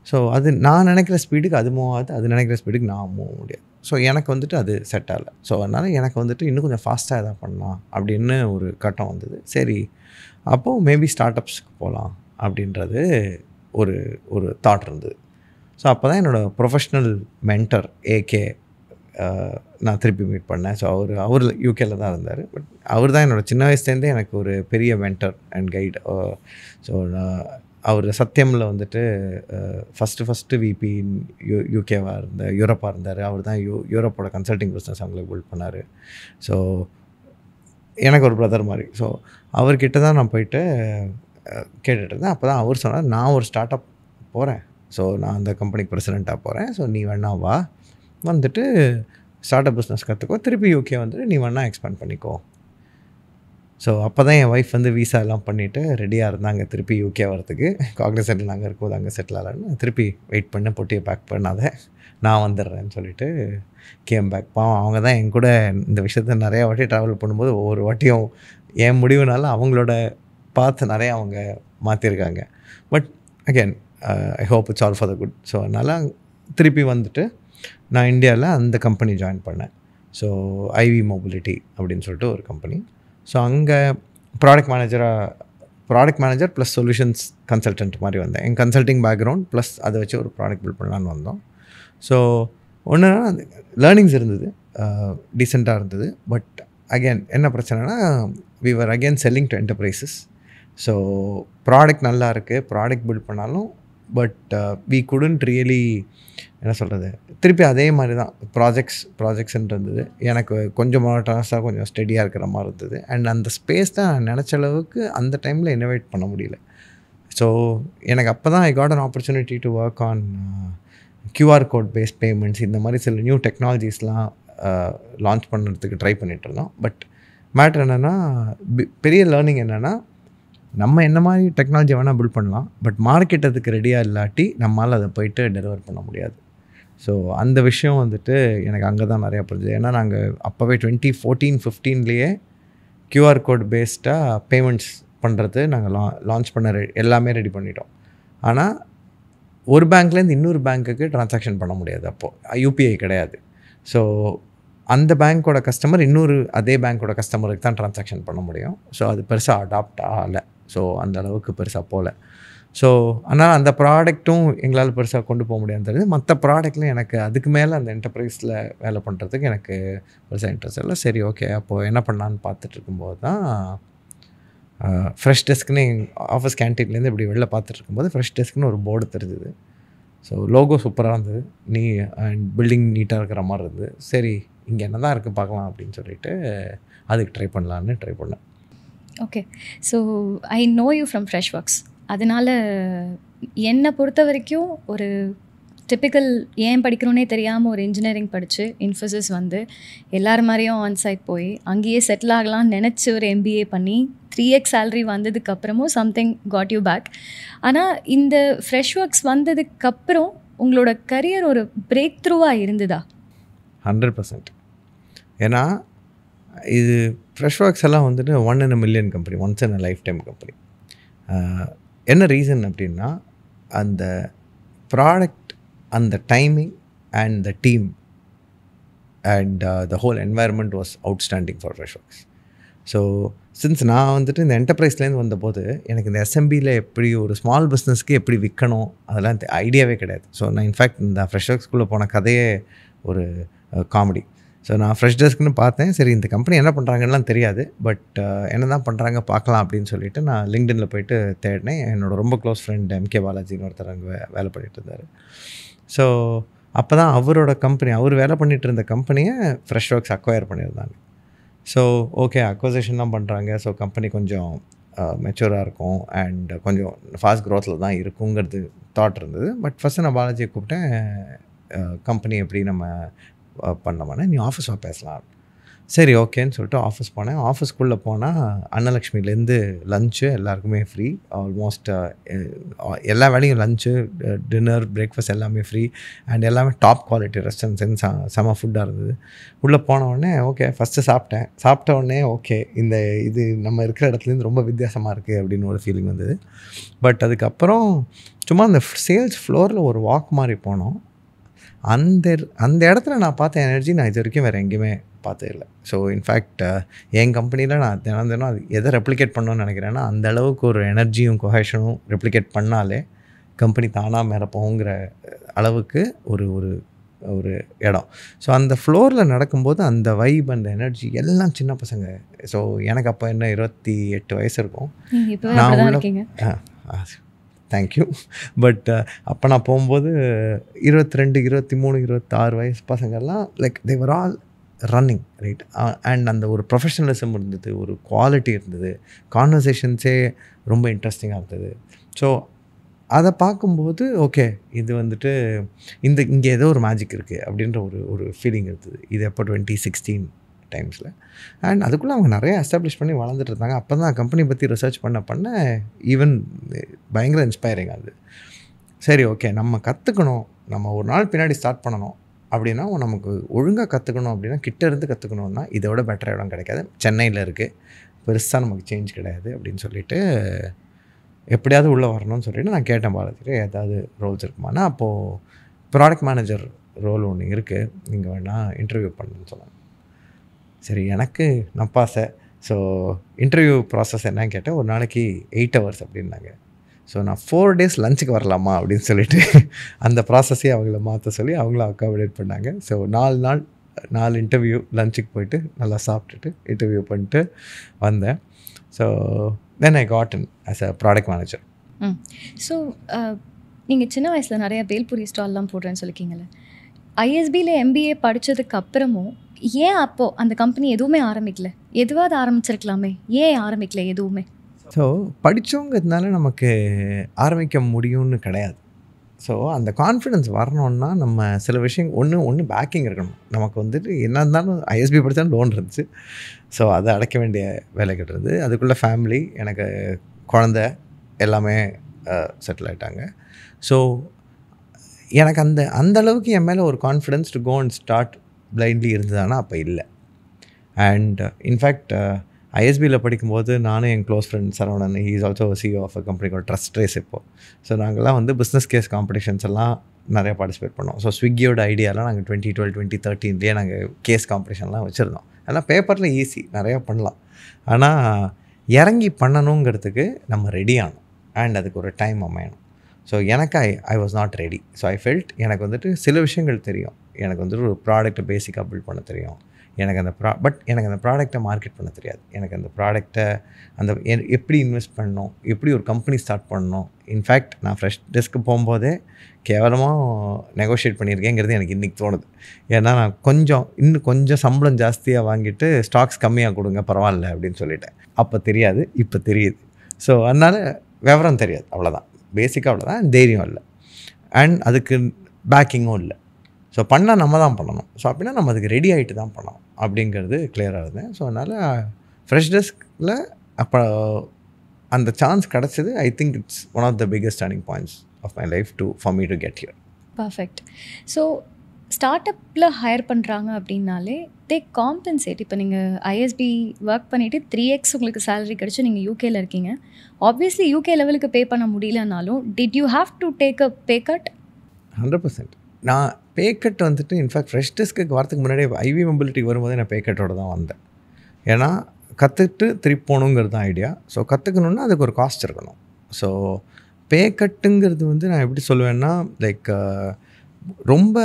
So அது நான் நினைக்கிற ஸ்பீடுக்கு அது மூவ் ஆகுது, அது நினைக்கிற ஸ்பீடுக்கு நான் மூவ் முடியாது. ஸோ எனக்கு வந்துட்டு அது செட் ஆகலை. ஸோ அதனால் எனக்கு வந்துட்டு இன்னும் கொஞ்சம் ஃபாஸ்ட்டாக எதாவது பண்ணலாம் அப்படின்னு ஒரு கட்டம் வந்தது. சரி, அப்போது மேபி ஸ்டார்ட் அப்ஸ்க்கு போகலாம் அப்படின்றது ஒரு தாட் இருந்தது. ஸோ அப்போ தான் என்னோடய ப்ரொஃபஷ்னல் மென்டர் ஏகே நான் திருப்பி மீட் பண்ணேன். ஸோ அவர் யூகேல தான் இருந்தார். பட் அவர் தான் என்னோடய சின்ன வயசுலேருந்தே எனக்கு ஒரு பெரிய மென்டர் அண்ட் கைடு. ஸோ அவர் சத்தியமில் வந்துட்டு ஃபஸ்ட்டு விபி யூகேவாக இருந்தார், யூரோப்பாக இருந்தார். அவர் தான் யூரோப்போட கன்சல்டிங் பிஸ்னஸ் அவங்களுக்கு பில்ட் பண்ணார். ஸோ எனக்கு ஒரு பிரதர் மாதிரி. ஸோ அவர்கிட்ட தான் நான் போயிட்டு கேட்டுட்டு இருந்தேன். அப்போ தான் அவர் சொன்னார், நான் ஒரு ஸ்டார்ட் அப் போகிறேன், ஸோ நான் அந்த கம்பெனிக்கு பிரசிடெண்ட்டாக போகிறேன், ஸோ நீ வேணா வா, வந்துட்டு ஸ்டார்ட் அப் பிஸ்னஸ் கற்றுக்கோ, திருப்பி யூகே வந்துட்டு நீ வேணா எக்ஸ்பேண்ட் பண்ணிக்கோ. ஸோ அப்போ தான் என் ஒய்ஃப் வந்து விசா எல்லாம் பண்ணிவிட்டு ரெடியாக இருந்தாங்க திருப்பி யூகே வரதுக்கு. காக்னிசன்ட்டில் அங்கே இருக்கும்போது அங்கே செட்டில் ஆகலான்னு திருப்பி வெயிட் பண்ண, பொட்டியை பேக் பண்ணாத நான் வந்துடுறேன்னு சொல்லிட்டு கேம் பேக். பாவம் அவங்க தான் என் கூட இந்த விஷயத்த நிறையா வாட்டி ட்ராவல் பண்ணும்போது ஒவ்வொரு வாட்டியும் என் முடிவுனால அவங்களோட பார்த்து நிறையா அவங்க மாற்றிருக்காங்க. But again I hope it's all for the good. So அதனால் திருப்பி வந்துட்டு நான் இந்தியாவில் அந்த கம்பெனி ஜாயின் பண்ணேன். ஸோ ஐவி மொபிலிட்டி அப்படின்னு சொல்லிட்டு ஒரு கம்பெனி. ஸோ அங்கே product manager plus solutions consultant மாதிரி வந்தேன். என் கன்சல்டிங் பேக்ரவுண்ட் ப்ளஸ் அதை வச்சு ஒரு ப்ராடக்ட் பில்ட் பண்ணலான்னு வந்தோம். ஸோ ஒன்றுனா அந்த லேர்னிங்ஸ் இருந்தது, டீசெண்டாக இருந்தது. பட் அகெயின் என்ன பிரச்சனைனா, we were again selling to enterprises. So product நல்லா இருக்குது, ப்ராடக்ட் பில்ட் பண்ணாலும் பட் வி குடன்ட் ரியலி என்ன சொல்கிறது, திருப்பி அதே மாதிரி தான் ப்ராஜெக்ட்ஸ்ன்னு இருந்தது. எனக்கு கொஞ்சம் மோனோட்டனஸாக கொஞ்சம் ஸ்டெடியாக இருக்கிற மாதிரி இருந்தது. அண்ட் அந்த ஸ்பேஸ் தான் நான் நினச்ச அளவுக்கு அந்த டைமில் இன்னோவேட் பண்ண முடியல. ஸோ எனக்கு அப்போ தான் I got an opportunity to work on QR code based payments, இந்த மாதிரி சில நியூ டெக்னாலஜிஸ்லாம் லான்ச் பண்ணுறதுக்கு ட்ரை பண்ணிகிட்டு இருந்தோம். பட் மேட்ரு என்னென்னா, பெரிய லேர்னிங் என்னென்னா, நம்ம என்ன மாதிரி டெக்னாலஜி வேணால் பில்ட் பண்ணலாம், பட் மார்க்கெட் அதுக்கு ரெடியாக இல்லாட்டி நம்மளால் அதை போயிட்டு டெலிவர் பண்ண முடியாது. ஸோ அந்த விஷயம் வந்துட்டு எனக்கு அங்கே தான் நிறையா புரிஞ்சுது. ஏன்னா நாங்கள் அப்போவே 2014-15 QR கோட் பேஸ்டாக பேமெண்ட்ஸ் பண்ணுறது நாங்கள் லான்ச் பண்ண எல்லாமே ரெடி பண்ணிட்டோம். ஆனால் ஒரு பேங்க்லேருந்து இன்னொரு பேங்க்குக்கு ட்ரான்சாக்ஷன் பண்ண முடியாது. அப்போது UPI கிடையாது. ஸோ அந்த பேங்க்கோட கஸ்டமர் அதே பேங்க்கோட கஸ்டமருக்கு தான் ட்ரான்சாக்ஷன் பண்ண முடியும். ஸோ அது பெருசாக அடாப்ட் ஆகலை. ஸோ அந்த அளவுக்கு பெருசாக போகல. ஸோ ஆனால் அந்த ப்ராடக்ட்டும் எங்களால் பெருசாக கொண்டு போக முடியாது தெரியுது. மற்ற ப்ராடக்ட்லையும் எனக்கு அதுக்கு மேலே அந்த என்டர்பிரைஸில் வேலை பண்ணுறதுக்கு எனக்கு பெருசாக இன்ட்ரெஸ்ட் இல்லை. சரி, ஓகே, அப்போது என்ன பண்ணலான்னு பார்த்துட்டு இருக்கும்போது தான் ஃப்ரெஷ் டெஸ்க்னு ஆஃபீஸ் கேன்டீன்லேருந்து இப்படி வெளில பார்த்துட்டு இருக்கும்போது ஃப்ரெஷ் டெஸ்க்னு ஒரு போர்டு தெரிஞ்சுது. ஸோ லோகோ சூப்பராக இருந்தது, அண்ட் பில்டிங் நீட்டாக இருக்கிற மாதிரி இருந்தது. சரி, இங்கே என்ன தான் இருக்குது பார்க்கலாம் அப்படின்னு சொல்லிட்டு அதுக்கு ட்ரை பண்ணேன். Okay, so I know you from Freshworks. அதனால் என்னை பொறுத்த வரைக்கும் ஒரு டிப்பிக்கல் ஏன் படிக்கிறோன்னே தெரியாமல் ஒரு இன்ஜினியரிங் படித்து இன்ஃபோசிஸ் வந்து எல்லார் மாதிரியும் ஆன்சைட் போய் அங்கேயே செட்டில் ஆகலாம்னு நினச்சி ஒரு MBA பண்ணி 3x சேலரி வந்ததுக்கப்புறமும் சம்திங் காட் யூ பேக். ஆனால் இந்த ஃப்ரெஷ்ஒர்க்ஸ் வந்ததுக்கப்புறம் உங்களோட கரியர் ஒரு பிரேக் த்ரூவாக இருந்ததா? 100%. ஏன்னா இது ஃப்ரெஷ்ஒர்க்ஸ் எல்லாம் வந்துட்டு 1 in a million company, once in a lifetime company. என்ன ரீசன் அப்படின்னா, அந்த ப்ராடக்ட், அந்த timing and the team and the whole environment was outstanding for Freshworks. So since நான் வந்துட்டு இந்த என்டர்பிரைஸ்லேருந்து வந்தபோது எனக்கு இந்த SMBயில் எப்படி ஒரு ஸ்மால் பிஸ்னஸ்க்கு எப்படி விற்கணும் அதெல்லாம் ஐடியாவே கிடையாது. ஸோ நான் இன்ஃபேக்ட் இந்த ஃப்ரெஷ்ஒர்க்ஸ்குள்ளே போன கதையே ஒரு காமெடி. ஸோ நான் ஃப்ரெஷ் டெஸ்க்னு பார்த்தேன். சரி, இந்த கம்பெனி என்ன பண்ணுறாங்கலாம் தெரியாது, பட் என்ன தான் பண்ணுறாங்க பார்க்கலாம் அப்படின்னு சொல்லிட்டு நான் லிங்க்டினில் போயிட்டு தேடினேன். என்னோட ரொம்ப க்ளோஸ் ஃப்ரெண்ட் MK பாலாஜின்னு ஒருத்தர் அங்கே வேலை பண்ணிகிட்டு இருந்தார். ஸோ அப்போ தான் அவரோட கம்பெனி, அவர் வேலை பண்ணிகிட்டு இருந்த கம்பெனியை ஃப்ரெஷ்ஒர்க்ஸ் அக்வயர் பண்ணியிருந்தாங்க. ஸோ ஓகே, அக்வசேஷன்லாம் பண்ணுறாங்க. ஸோ கம்பெனி கொஞ்சம் மெச்சூராக இருக்கும் அண்ட் கொஞ்சம் ஃபாஸ்ட் க்ரோத்தில் தான் இருக்குங்கிறது தாட் இருந்தது. பட் ஃபஸ்ட்டு நான் பாலாஜியை கூப்பிட்டேன், கம்பெனி எப்படி நம்ம பண்ணோம்னா நீ ஆஃபீஸ் பேசலாம். சரி, ஓகேன்னு சொல்லிட்டு ஆஃபீஸ் போனேன். ஆஃபீஸ்க்குள்ளே போனால் அன்னலக்ஷ்மிலேருந்து லஞ்சு எல்லாருக்குமே ஃப்ரீ. ஆல்மோஸ்ட் எல்லா வேலையும் லஞ்சு, டின்னர், பிரேக்ஃபாஸ்ட் எல்லாமே ஃப்ரீ அண்ட் எல்லாமே டாப் குவாலிட்டி ரெஸ்டாரண்ட்ஸ், செம ஃபுட்டாக இருந்தது. உள்ளே போனவுடனே ஓகே, ஃபஸ்ட்டு சாப்பிட்ட உடனே ஓகே, இது நம்ம இருக்கிற இடத்துலேருந்து ரொம்ப வித்தியாசமாக இருக்குது அப்படின்னு ஒரு ஃபீலிங் வந்தது. பட் அதுக்கப்புறம் சும்மா அந்த சேல்ஸ் ஃப்ளோரில் ஒரு வாக் மாதிரி போனோம். அந்த இடத்துல நான் பார்த்த எனர்ஜி நான் இது வரைக்கும் வேறு எங்கேயுமே பார்த்தது இல்லை. ஸோ இன்ஃபேக்ட் என் கம்பெனியில் நான் தினம் அது எதை ரெப்ளிகேட் பண்ணணும்னு நினைக்கிறேன்னா, அந்த அளவுக்கு ஒரு எனர்ஜியும் கொஹேஷனும் ரெப்ளிகேட் பண்ணாலே கம்பெனி தானாக மேலே போகுங்கிற அளவுக்கு ஒரு ஒரு ஒரு இடம். ஸோ அந்த ஃப்ளோரில் நடக்கும்போது அந்த வைப், அந்த எனர்ஜி எல்லாம் சின்ன பசங்க. ஸோ எனக்கு அப்போ என்ன 28 வயசு இருக்கும். நான் உள்ள தேங்க்யூ. பட் அப்போ நான் போகும்போது 22, 23, 26 வயசு பசங்கள்லாம் like they var all running right. And அந்த ஒரு ப்ரொஃபஷனலிசம் இருந்தது, ஒரு குவாலிட்டி இருந்தது, கான்வர்சேஷன்ஸே ரொம்ப இன்ட்ரெஸ்டிங்காக இருந்தது. ஸோ அதை பார்க்கும்போது ஓகே இது வந்துட்டு இங்கே ஏதோ ஒரு மேஜிக் இருக்குது அப்படின்ற ஒரு ஃபீலிங் இருந்தது. இது எப்போ 2016 டைம்ஸில். அண்ட் அதுக்குள்ளே அவங்க நிறைய எஸ்டாப்ளிஷ் பண்ணி வளர்ந்துட்டு இருந்தாங்க. அப்போ தான் கம்பெனி பற்றி ரிசர்ச் பண்ண ஈவன் பயங்கர இன்ஸ்பைரிங் ஆகுது. சரி ஓகே நம்ம கற்றுக்கணும், நம்ம ஒரு நாள் பின்னாடி ஸ்டார்ட் பண்ணணும் அப்படின்னா நமக்கு ஒழுங்காக கற்றுக்கணும் அப்படின்னா கிட்ட இருந்து கற்றுக்கணுன்னா இதோட பெட்டர் இடம் கிடைக்காது. சென்னையில் இருக்குது, பெருசாக நமக்கு சேஞ்ச் கிடையாது அப்படின்னு சொல்லிட்டு எப்படியாவது உள்ளே வரணும்னு சொல்லிட்டு நான் கேட்டேன் பாலாஜி ஏதாவது ரோல்ஸ் இருக்குமானா. அப்போது ப்ராடக்ட் மேனேஜர் ரோல் ஒன்று இருக்குது, நீங்கள் வேணால் இன்டர்வியூ பண்ணணுன்னு சொன்னாங்க. சரி எனக்கு நப்பாசை. ஸோ இன்டர்வியூ ப்ராசஸ் என்னன்னு கேட்டேன். ஒரு நாளைக்கு 8 hours அப்படின்னாங்க. ஸோ நான் 4 days லஞ்சுக்கு வரலாமா அப்படின்னு சொல்லிட்டு அந்த ப்ராசஸே அவங்கள மாற்ற சொல்லி அவங்கள அக்காமடேட் பண்ணாங்க. ஸோ 4 இன்டர்வியூ லஞ்சுக்கு போயிட்டு நல்லா சாப்பிட்டுட்டு இன்டர்வியூ பண்ணிட்டு வந்தேன். So then I got in as a product manager. So நீங்கள் சின்ன வயசில் நிறைய பேல்பூரி ஸ்டால்லாம் போடுறேன்னு சொல்லிக்கிங்களே, ஐஎஸ்பியில் எம்பிஏ படித்ததுக்கு அப்புறமும் ஏன் அப்போது அந்த கம்பெனி எதுவுமே ஆரம்பிக்கல? எதுவாவது ஆரம்பிச்சிருக்கலாமே, ஏன் ஆரம்பிக்கல எதுவுமே? ஸோ படித்தவங்கிறதுனால நமக்கு ஆரம்பிக்க முடியும்னு கிடையாது. ஸோ அந்த கான்ஃபிடென்ஸ் வரணுன்னா நம்ம சில விஷயம் ஒன்று பேக்கிங் இருக்கணும். நமக்கு வந்துட்டு என்ன இருந்தாலும் ஐஎஸ்பி படித்தாலும் லோன் இருந்துச்சு. ஸோ அதை அடைக்க வேண்டிய வேலை கிட்டது. அதுக்குள்ளே ஃபேமிலி, எனக்கு குழந்த எல்லாமே செட்டில் ஆகிட்டாங்க. ஸோ எனக்கு அந்த அளவுக்கு என் மேலே ஒரு confidence to go and start blindly இருந்ததுன்னா அப்போ இல்லை. அண்ட் இன்ஃபேக்ட் ஐஎஸ்பியில் படிக்கும்போது நானும் என் close friend Saravanan, he is also CEO of a company call trust race. இப்போது ஸோ நாங்கள்லாம் வந்து பிஸ்னஸ் கேஸ் காம்படிஷன்ஸ் எல்லாம் நிறையா பார்ட்டிசிபேட் பண்ணோம். ஸோ ஸ்விக்கியோட ஐடியாலாம் நாங்கள் 2012 2013 நாங்கள் கேஸ் காம்படிஷன்லாம் வச்சுருந்தோம். அதெல்லாம் பேப்பரில் ஈஸி, நிறையா பண்ணலாம். ஆனால் இறங்கி பண்ணணுங்கிறதுக்கு நம்ம ரெடி ஆகணும் அண்ட் அதுக்கு ஒரு டைம் அமையணும். ஸோ எனக்கு I was not ready. So I felt எனக்கு வந்துட்டு சில விஷயங்கள் தெரியும். எனக்கு வந்துட்டு ஒரு ப்ராடக்ட்டை பேசிக்காக பில்ட் பண்ண தெரியும். எனக்கு அந்த ப்ராடக்ட்டை மார்க்கெட் பண்ண தெரியாது. எனக்கு அந்த ப்ராடக்ட்டை எப்படி இன்வெஸ்ட் பண்ணணும், எப்படி ஒரு கம்பெனி ஸ்டார்ட் பண்ணணும். இன்ஃபேக்ட் நான் ஃப்ரெஷ் டெஸ்க்கு போகும்போதே கேவலமாக நெகோஷியேட் பண்ணியிருக்கேங்கிறது எனக்கு இன்றைக்கி தோணுது. ஏன்னா நான் இன்னும் கொஞ்சம் சம்பளம் ஜாஸ்தியாக வாங்கிட்டு ஸ்டாக்ஸ் கம்மியாக கொடுங்க பரவாயில்ல அப்படின்னு சொல்லிட்டேன். அப்போ தெரியாது, இப்போ தெரியுது. ஸோ அதனால் விவரம் தெரியாது, அவ்வளோதான். பேசிக்காக அவ்வளோதான். தைரியம் இல்லை அண்ட் அதுக்கு பேக்கிங்கும் இல்லை. ஸோ பண்ணால் நம்ம தான் பண்ணணும். ஸோ அப்படின்னா நம்ம அதுக்கு ரெடி ஆகிட்டு தான் பண்ணணும் அப்படிங்கிறது கிளியராக இருந்தேன். ஸோ அதனால் ஃப்ரெஷ் டெஸ்கில் அப்போ அந்த சான்ஸ் கிடச்சிது. I think it's one of the biggest turning points of my life for me to get here. Perfect. So ஸ்டார்ட் அப்பில் ஹையர் பண்ணுறாங்க அப்படின்னாலே தே காம்பன்சேட். இப்போ நீங்கள் ஐஎஸ்பி ஒர்க் பண்ணிவிட்டு 3x உங்களுக்கு சேலரி கிடச்சி நீங்கள் யூகேயில் இருக்கீங்க. ஆப்வியஸ்லி யூகே லெவலுக்கு பே பண்ண முடியலனாலும் did you have to take a pay cut? 100%. நான் பே கட் வந்துட்டு இன்ஃபேக்ட் ஃப்ரெஷ் டெஸ்க்கு வரதுக்கு முன்னாடியே ஐவி மொபிலிட்டிக்கு வரும்போதே நான் பே கட்டோடு தான் வந்தேன். ஏன்னா கற்றுக்கிட்டு திருப்பி போகணுங்கிறது தான் ஐடியா. ஸோ கற்றுக்கணுன்னா அதுக்கு ஒரு காஸ்ட் இருக்கணும். ஸோ பே கட்டுங்கிறது வந்து நான் எப்படி சொல்லுவேன்னா லைக் ரொம்ப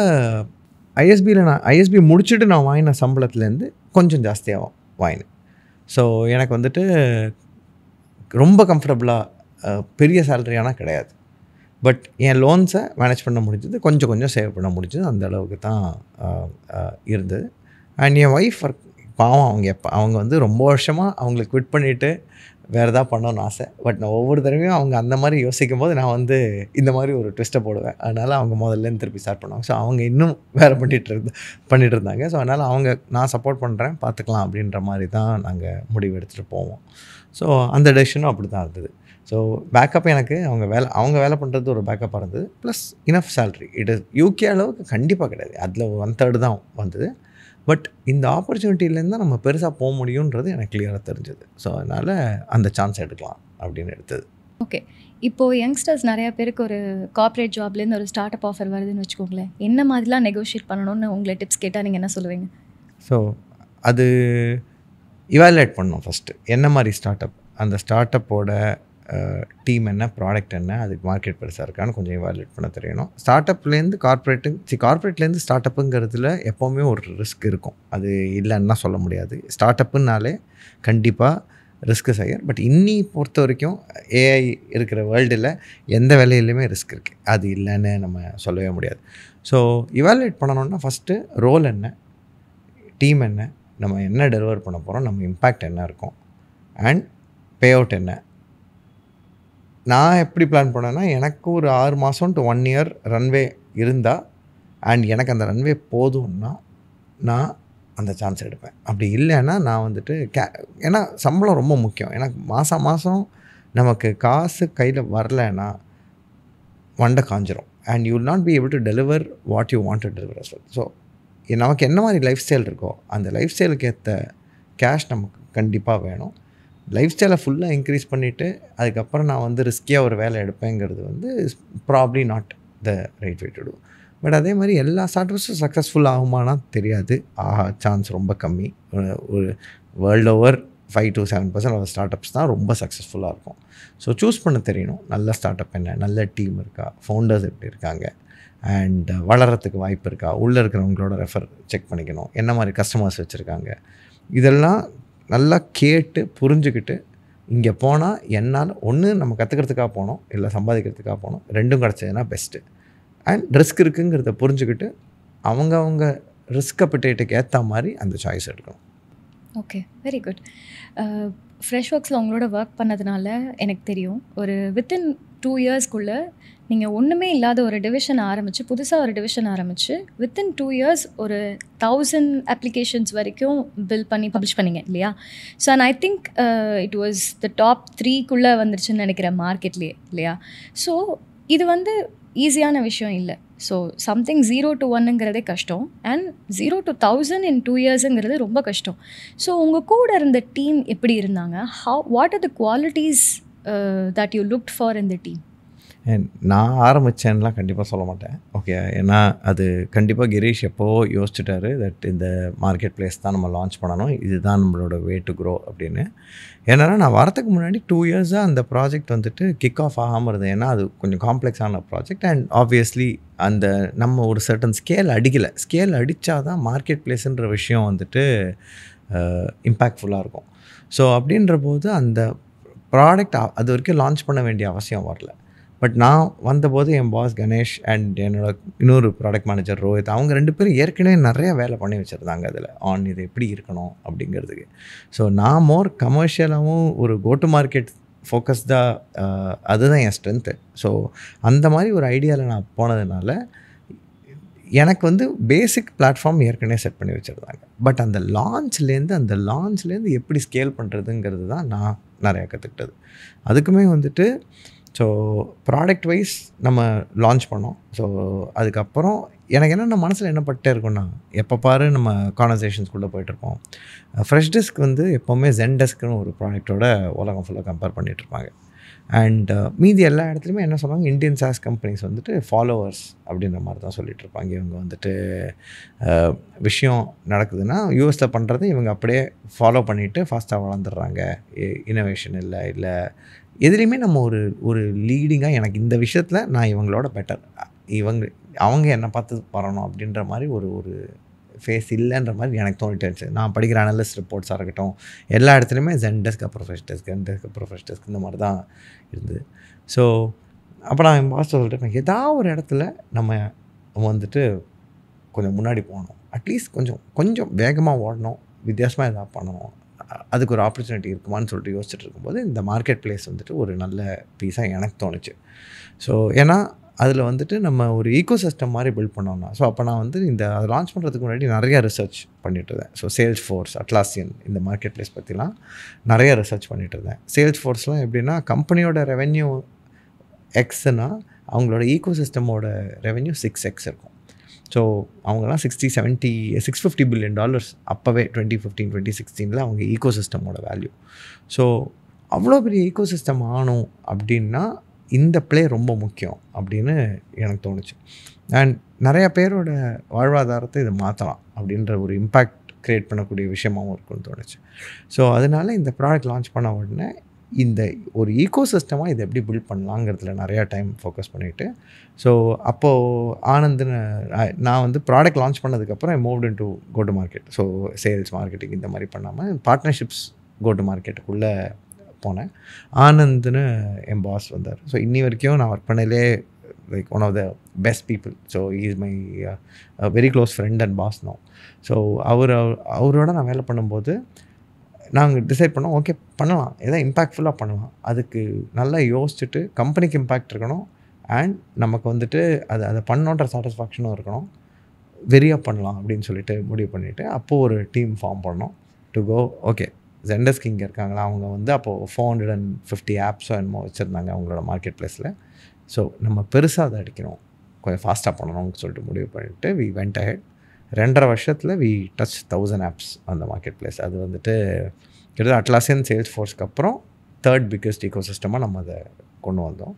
ஐஎஸ்பி முடிச்சுட்டு நான் வாங்கின சம்பளத்துலேருந்து கொஞ்சம் ஜாஸ்தியாக வாங்கினேன். ஸோ எனக்கு வந்துட்டு ரொம்ப கம்ஃபர்டபுளாக பெரிய சேலரியானால் கிடையாது. பட் என் லோன்ஸை மேனேஜ் பண்ண முடிஞ்சது, கொஞ்சம் சேவ் பண்ண முடிஞ்சது, அந்த அளவுக்கு தான் இருந்தது. அண்ட் என் ஒய்ஃப் பாவம் அவங்க வந்து ரொம்ப வருஷமாக அவங்களை குவிட் பண்ணிவிட்டு வேறு எதாவது பண்ணணும்னு ஆசை. பட் நான் ஒவ்வொரு தடவையும் அவங்க அந்த மாதிரி யோசிக்கும் போது நான் வந்து இந்த மாதிரி ஒரு ட்விஸ்ட்டை போடுவேன். அதனால் அவங்க முதல்லேருந்து திருப்பி ஸ்டார்ட் பண்ணுவாங்க. ஸோ அவங்க இன்னும் வேறு பண்ணிகிட்டு இருந்தாங்க. ஸோ அதனால் நான் சப்போர்ட் பண்ணுறேன், பார்த்துக்கலாம் அப்படின்ற மாதிரி தான் நாங்கள் முடிவு எடுத்துகிட்டு போவோம். ஸோ அந்த டெசிஷனும் அப்படி தான் இருந்தது. ஸோ பேக்கப் எனக்கு அவங்க வேலை பண்ணுறது ஒரு பேக்கப்பாக இருந்தது. Plus enough salary. யூகே அளவுக்கு கண்டிப்பாக கிடையாது, அதில் 1/3 தான் வந்தது. பட் இந்த ஆப்பர்ச்சுனிட்டிலேருந்து தான் நம்ம பெருசாக போக முடியுன்றது எனக்கு கிளியராக தெரிஞ்சது. ஸோ அதனால் அந்த சான்ஸ் எடுக்கலாம் அப்படின்னு எடுத்தது. ஓகே, இப்போது யங்ஸ்டர்ஸ் நிறையா பேருக்கு ஒரு கார்ப்பரேட் ஜாப்லேருந்து ஒரு ஸ்டார்ட் அப் ஆஃபர் வருதுன்னு வச்சுக்கோங்களேன். என்ன மாதிரிலாம் நெகோஷியேட் பண்ணணும்னு உங்களை டிப்ஸ் கேட்டால் நீங்கள் என்ன சொல்லுவீங்க? ஸோ அது இவாலுவேட் பண்ணணும் ஃபஸ்ட்டு. என்ன மாதிரி ஸ்டார்ட் அப், அந்த ஸ்டார்ட் அப்போட டீம் என்ன, ப்ராடக்ட் என்ன, அதுக்கு மார்க்கெட் பெருசாக இருக்கான்னு கொஞ்சம் இவாலுவேட் பண்ண தெரியணும். ஸ்டார்ட் அப்லேருந்து கார்ப்பரேட்லேருந்து ஸ்டார்ட் அப்புங்கிறதுல எப்போவுமே ஒரு ரிஸ்க் இருக்கும். அது இல்லைன்னா சொல்ல முடியாது. ஸ்டார்ட் அப்புனாலே கண்டிப்பாக ரிஸ்க்கு செய்யும். பட் இன்னி பொறுத்த வரைக்கும் ஏஐ இருக்கிற வேர்ல்டில் எந்த வேலையிலையுமே ரிஸ்க் இருக்குது, அது இல்லைன்னு நம்ம சொல்லவே முடியாது. ஸோ இவாலுவேட் பண்ணணுன்னா ஃபஸ்ட்டு ரோல் என்ன, டீம் என்ன, நம்ம என்ன டெலிவர் பண்ண போகிறோம், நம்ம இம்பேக்ட் என்ன இருக்கும், அண்ட் பே அவுட் என்ன. நான் எப்படி பிளான் பண்ணேன்னா, எனக்கு ஒரு 6 மாதம் டு 1 இயர் ரன்வே இருந்தால் அண்ட் எனக்கு அந்த ரன்வே போதும்னா நான் அந்த சான்ஸ் எடுப்பேன். அப்படி இல்லைன்னா நான் வந்துட்டு ஏன்னா சம்பளம் ரொம்ப முக்கியம். எனக்கு மாதம் நமக்கு காசு கையில் வரலைன்னா வண்டை காஞ்சிரும். And you will not be able to deliver what you want to deliver as well. So நமக்கு என்ன மாதிரி லைஃப் ஸ்டைல் இருக்கோ அந்த லைஃப் ஸ்டைலுக்கு ஏற்ற கேஷ் நமக்கு கண்டிப்பாக வேணும். லைஃப் ஸ்டைலை ஃபுல்லாக இன்க்ரீஸ் பண்ணிவிட்டு அதுக்கப்புறம் நான் வந்து ரிஸ்கியாக ஒரு வேலை எடுப்பேங்கிறது வந்து probably not the right way to do. But அதே மாதிரி எல்லா ஸ்டார்ட்அப்ஸும் சக்ஸஸ்ஃபுல் ஆகுமானா தெரியாது. சான்ஸ் ரொம்ப கம்மி. ஒரு world over 5 to 7% of startups தான் ரொம்ப சக்ஸஸ்ஃபுல்லாக இருக்கும். ஸோ சூஸ் பண்ண தெரியணும். நல்ல ஸ்டார்ட்அப் என்ன, நல்ல டீம் இருக்கா, ஃபவுண்டர்ஸ் எப்படி இருக்காங்க, அண்ட் வளர்கிறதுக்கு வாய்ப்பு இருக்கா, உள்ளே இருக்கிறவங்களோட ரெஃபர் செக் பண்ணிக்கணும், என்ன மாதிரி கஸ்டமர்ஸ் வச்சுருக்காங்க, இதெல்லாம் நல்லா கேட்டு புரிஞ்சுக்கிட்டு இங்கே போனால் என்னால் ஒன்று நம்ம கற்றுக்கிறதுக்காக போனோம், இல்லை சம்பாதிக்கிறதுக்காக போனோம், ரெண்டும் கிடச்சதுன்னா பெஸ்ட்டு. அண்ட் ரிஸ்க் இருக்குங்கிறத புரிஞ்சுக்கிட்டு அவங்க ரிஸ்க் அப்பிடைட்டுக்கு ஏற்ற மாதிரி அந்த சாய்ஸ் எடுக்கணும். Okay, very good. ஃப்ரெஷ் ஒர்க்ஸில் உங்களோட ஒர்க் பண்ணதுனால எனக்கு தெரியும், ஒரு வித்தின் 2 இயர்ஸ்க்குள்ளே நீங்கள் ஒன்றுமே இல்லாத ஒரு டிவிஷன் ஆரம்பித்து, புதுசாக ஒரு டிவிஷன் ஆரம்பித்து வித்தின் 2 இயர்ஸ் ஒரு 1000 அப்ளிகேஷன்ஸ் வரைக்கும் பில் பண்ணி பப்ளிஷ் பண்ணிங்க இல்லையா? So and I think it was the top 3க்குள்ளே வந்துருச்சுன்னு நினைக்கிறேன் மார்க்கெட்லேயே இல்லையா? ஸோ இது வந்து ஈஸியான விஷயம் இல்லை. ஸோ சம்திங் 0 to 1ங்கிறதே கஷ்டம், அண்ட் 0 to 1000 in 2 இயர்ஸுங்கிறது ரொம்ப கஷ்டம். ஸோ உங்கள் கூட இருந்த டீம் எப்படி இருந்தாங்க? What are the qualities that you looked for in the team? நான் ஆரம்பித்தேன்லாம் கண்டிப்பாக சொல்ல மாட்டேன். ஓகே, ஏன்னா அது கண்டிப்பாக கிரீஷ் எப்போவோ யோசிச்சுட்டாரு தட் இந்த மார்க்கெட் பிளேஸ் தான் நம்ம லான்ச் பண்ணணும், இதுதான் நம்மளோட வே டு க்ரோ அப்படின்னு. ஏன்னா நான் வரத்துக்கு முன்னாடி 2 இயர்ஸாக அந்த ப்ராஜெக்ட் வந்துட்டு கிக் ஆஃப் ஆகாமல் இருந்தது. ஏன்னா அது கொஞ்சம் காம்ப்ளெக்ஸான ப்ராஜெக்ட் அண்ட் ஆப்வியஸ்லி அந்த நம்ம ஒரு சர்டன் ஸ்கேல் அடிக்கலை. ஸ்கேல் அடித்தா தான் மார்க்கெட் பிளேஸுன்ற விஷயம் வந்துட்டு இம்பேக்ட்ஃபுல்லாக இருக்கும். ஸோ அப்படின்ற போது அந்த ப்ராடக்ட் அது வரைக்கும் லான்ச் பண்ண வேண்டிய அவசியம் வரல. பட் நான் வந்தபோது என் பாஸ் கணேஷ் அண்ட் என்னோட இன்னொரு ப்ராடக்ட் மேனேஜர் ரோஹித், அவங்க 2 பேரும் ஏற்கனவே நிறைய வேலை பண்ணி வச்சுருந்தாங்க அதில் இது எப்படி இருக்கணும் அப்படிங்கிறதுக்கு. ஸோ நான் மோர் கமர்ஷியலாகவும் ஒரு கோட்டு மார்க்கெட் ஃபோக்கஸ்டாக அதுதான் என் ஸ்ட்ரென்த்து. ஸோ அந்த மாதிரி ஒரு ஐடியாவில் நான் போனதுனால எனக்கு வந்து பேசிக் பிளாட்ஃபார்ம் ஏற்கனவே செட் பண்ணி வச்சுருந்தாங்க. பட் அந்த லான்ச்லேருந்து எப்படி ஸ்கேல் பண்ணுறதுங்கிறது தான் நான் நிறையா கற்றுக்கிட்டது. அதுக்குமே வந்துட்டு ஸோ ப்ராடக்ட் வைஸ் நம்ம லான்ச் பண்ணோம். ஸோ அதுக்கப்புறம் எனக்கு என்னென்ன மனசில் என்ன பட்டே இருக்குன்னா, எப்போ பாரு நம்ம கான்வர்சேஷன்ஸ்குள்ளே போயிட்டுருப்போம். ஃப்ரெஷ் டெஸ்க் வந்து எப்போவுமே ஜென்டெஸ்க்னு ஒரு ப்ராடக்டோட உலகம் ஃபுல்லாக கம்பேர் பண்ணிகிட்ருப்பாங்க. அண்ட் மீதி எல்லா இடத்துலையுமே என்ன சொல்லுவாங்க, இந்தியன் சாஸ் கம்பெனிஸ் வந்துட்டு ஃபாலோவர்ஸ் அப்படின்ற மாதிரி தான் சொல்லிகிட்டு இருப்பாங்க. இவங்க வந்துட்டு விஷயம் நடக்குதுன்னா யூஎஸில் பண்ணுறது இவங்க அப்படியே ஃபாலோ பண்ணிவிட்டு ஃபாஸ்ட்டாக வளர்ந்துடுறாங்க, இனோவேஷன் இல்லை எதுலேயுமே நம்ம ஒரு லீடிங்காக எனக்கு இந்த விஷயத்தில் நான் இவங்களோட பெட்டர், அவங்க என்னை பார்த்து வரணும் அப்படின்ற மாதிரி ஒரு ஃபேஸ் இல்லைன்ற மாதிரி எனக்கு தோணிட்டு. நான் படிக்கிற அனலிஸ்ட் ரிப்போர்ட்ஸாக இருக்கட்டும், எல்லா இடத்துலையுமே ஜென்டெஸ்க் அப்புறம் ஃப்ரெஷ் டெஸ்க் இந்த மாதிரி தான் இருந்தது. ஸோ அப்போ நான் என் பாஸ் சொல்லிட்டு, ஏதாவது ஒரு இடத்துல நம்ம வந்துட்டு கொஞ்சம் முன்னாடி போகணும், அட்லீஸ்ட் கொஞ்சம் வேகமாக ஓடணும், வித்தியாசமாக எதாவது பண்ணணும், அதுக்கு ஒரு ஆப்பர்ச்சுனிட்டி இருக்குமான்னு சொல்லிட்டு யோசிச்சுட்டு இருக்கும்போது இந்த மார்க்கெட் பிளேஸ் வந்துட்டு ஒரு நல்ல பீஸாக எனக்கு தோணுச்சு. ஸோ ஏன்னா அதில் வந்துட்டு நம்ம ஒரு ஈக்கோ சிஸ்டம் மாதிரி பில்ட் பண்ணோம்னா, ஸோ அப்போ நான் வந்து அதை லான்ச் பண்ணுறதுக்கு முன்னாடி நிறையா ரிசர்ச் பண்ணிட்டு இருந்தேன். ஸோ சேல்ஸ் ஃபோர்ஸ், அட்லாசியன் இந்த மார்க்கெட் பிளேஸ் பற்றிலாம் நிறைய ரிசர்ச் பண்ணிட்டு இருந்தேன். சேல்ஸ் ஃபோர்ஸ்லாம் எப்படின்னா கம்பெனியோட ரெவென்யூ எக்ஸ்னா அவங்களோட ஈக்கோ சிஸ்டமோட ரெவென்யூ 6x இருக்கும். ஸோ அவங்கலாம் $650 billion அப்போவே 2015 2016 அவங்க ஈக்கோ சிஸ்டமோட வேல்யூ. ஸோ அவ்வளோ பெரிய ஈக்கோ சிஸ்டம் ஆகணும் அப்படின்னா இந்த ப்ளே ரொம்ப முக்கியம் அப்படின்னு எனக்கு தோணுச்சு. அண்ட் நிறையா பேரோட வாழ்வாதாரத்தை இதை மாற்றலாம் அப்படின்ற ஒரு இம்பேக்ட் க்ரியேட் பண்ணக்கூடிய விஷயமாகவும் இருக்குன்னு தோணுச்சு. ஸோ அதனால் இந்த ப்ராடக்ட் லான்ச் பண்ண உடனே இந்த ஒரு ஈக்கோ சிஸ்டமாக இதை எப்படி பில்ட் பண்ணலாங்கிறதுல நிறையா டைம் ஃபோக்கஸ் பண்ணிவிட்டு, ஸோ அப்போது ஆனந்துன்னு நான் வந்து ப்ராடக்ட் லான்ச் பண்ணதுக்கப்புறம் moved in to go to market. So sales marketing இந்த மாதிரி பண்ணாமல் பார்ட்னர்ஷிப்ஸ் கோ டு மார்க்கெட்டுக்குள்ளே போனேன். ஆனந்துன்னு என் பாஸ் வந்தார். ஸோ இன்னி வரைக்கும் நான் work பண்ணலே like one of the best people. So he is my very close friend and boss now. So அவரோட நான் வேலை பண்ணும்போது நாங்கள் டிசைட் பண்ணோம், ஓகே பண்ணலாம், எதாவது இம்பேக்ட்ஃபுல்லாக பண்ணலாம், அதுக்கு நல்லா யோசிச்சுட்டு கம்பெனிக்கு இம்பேக்ட் இருக்கணும் அண்ட் நமக்கு வந்துட்டு அதை பண்ணோன்ற சாட்டிஸ்ஃபேக்ஷனும் இருக்கணும், வெறியாக பண்ணலாம் அப்படின்னு சொல்லிட்டு முடிவு பண்ணிவிட்டு அப்போது ஒரு டீம் ஃபார்ம் பண்ணோம் டு கோ. ஓகே, ஜெண்டஸ்க்கு இங்கே இருக்காங்களா, அவங்க வந்து அப்போது 450 ஆப்ஸோ என்னமோ வச்சுருந்தாங்க அவங்களோட மார்க்கெட் ப்ளேஸில். ஸோ நம்ம பெருசாக அதை அடிக்கணும், கொஞ்சம் ஃபாஸ்ட்டாக பண்ணணும்னு சொல்லிட்டு முடிவு பண்ணிவிட்டு வி வெண்ட் அஹெட். 2.5 வருஷத்தில் வி டச் 1000 ஆப்ஸ் அந்த மார்க்கெட் ப்ளேஸ். அது வந்துட்டு கிட்டத்தட்ட அட்லாசியன் சேல்ஸ் ஃபோர்ஸ்க்கு அப்புறம் 3rd பிக்கஸ்ட் ஈகோசிஸ்டமாக நம்ம அதை கொண்டு வந்தோம்.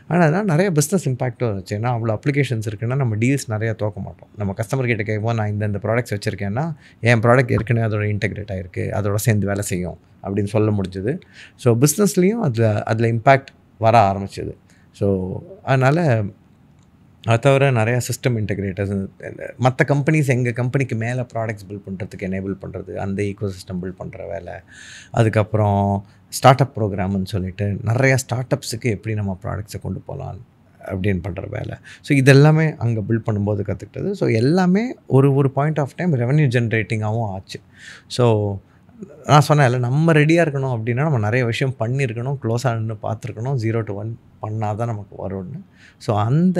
ஆனால் அதனால் நிறைய பிஸ்னஸ் இம்பாக்டும் இருந்துச்சு. ஏன்னா அவ்வளோ அப்ளிகேஷன்ஸ் இருக்குன்னா நம்ம டீல்ஸ் நிறையா தோக்க மாட்டோம். நம்ம கஸ்டமர் கிட்ட கேட்கும்போது நான் இந்த ப்ராடக்ட்ஸ் வச்சுருக்கேன்னா என் ப்ராடக்ட் ஏற்கனவே அதோட இன்டெகிரேட் ஆகிருக்கு, அதோட சேர்ந்து வேலை செய்யும் அப்படின்னு சொல்ல முடிஞ்சுது. ஸோ பிஸ்னஸ்லேயும் அதில் இம்பேக்ட் வர ஆரம்பிச்சிது. ஸோ அதனால் அது தவிர நிறையா சிஸ்டம் இன்டெகிரேட்டர்ஸ், மற்ற கம்பெனிஸ் எங்கள் கம்பெனிக்கு மேலே ப்ராடக்ட்ஸ் பில்ட் பண்ணுறதுக்கு எனேபிள் பண்ணுறது, அந்த ஈகோசிஸ்டம் பில்ட் பண்ணுற வேலை. அதுக்கப்புறம் ஸ்டார்ட் அப் ப்ரோக்ராம்னு சொல்லிட்டு நிறையா ஸ்டார்ட் அப்ஸுக்கு எப்படி நம்ம ப்ராடக்ட்ஸை கொண்டு போகலாம் அப்படின்னு பண்ணுற வேலை. ஸோ இதெல்லாமே அங்கே பில்ட் பண்ணும்போது கற்றுக்கிட்டது. ஸோ எல்லாமே ஒரு பாயிண்ட் ஆஃப் டைம் ரெவன்யூ ஜென்ரேட்டிங்காகவும் ஆச்சு. ஸோ நான் சொன்னேன் இல்லை, நம்ம ரெடியாக இருக்கணும் அப்படின்னா நம்ம நிறைய விஷயம் பண்ணியிருக்கணும், க்ளோஸாக நின்று பார்த்துருக்கணும், 0 to 1 பண்ணால் தான் நமக்கு வரும்னு. ஸோ அந்த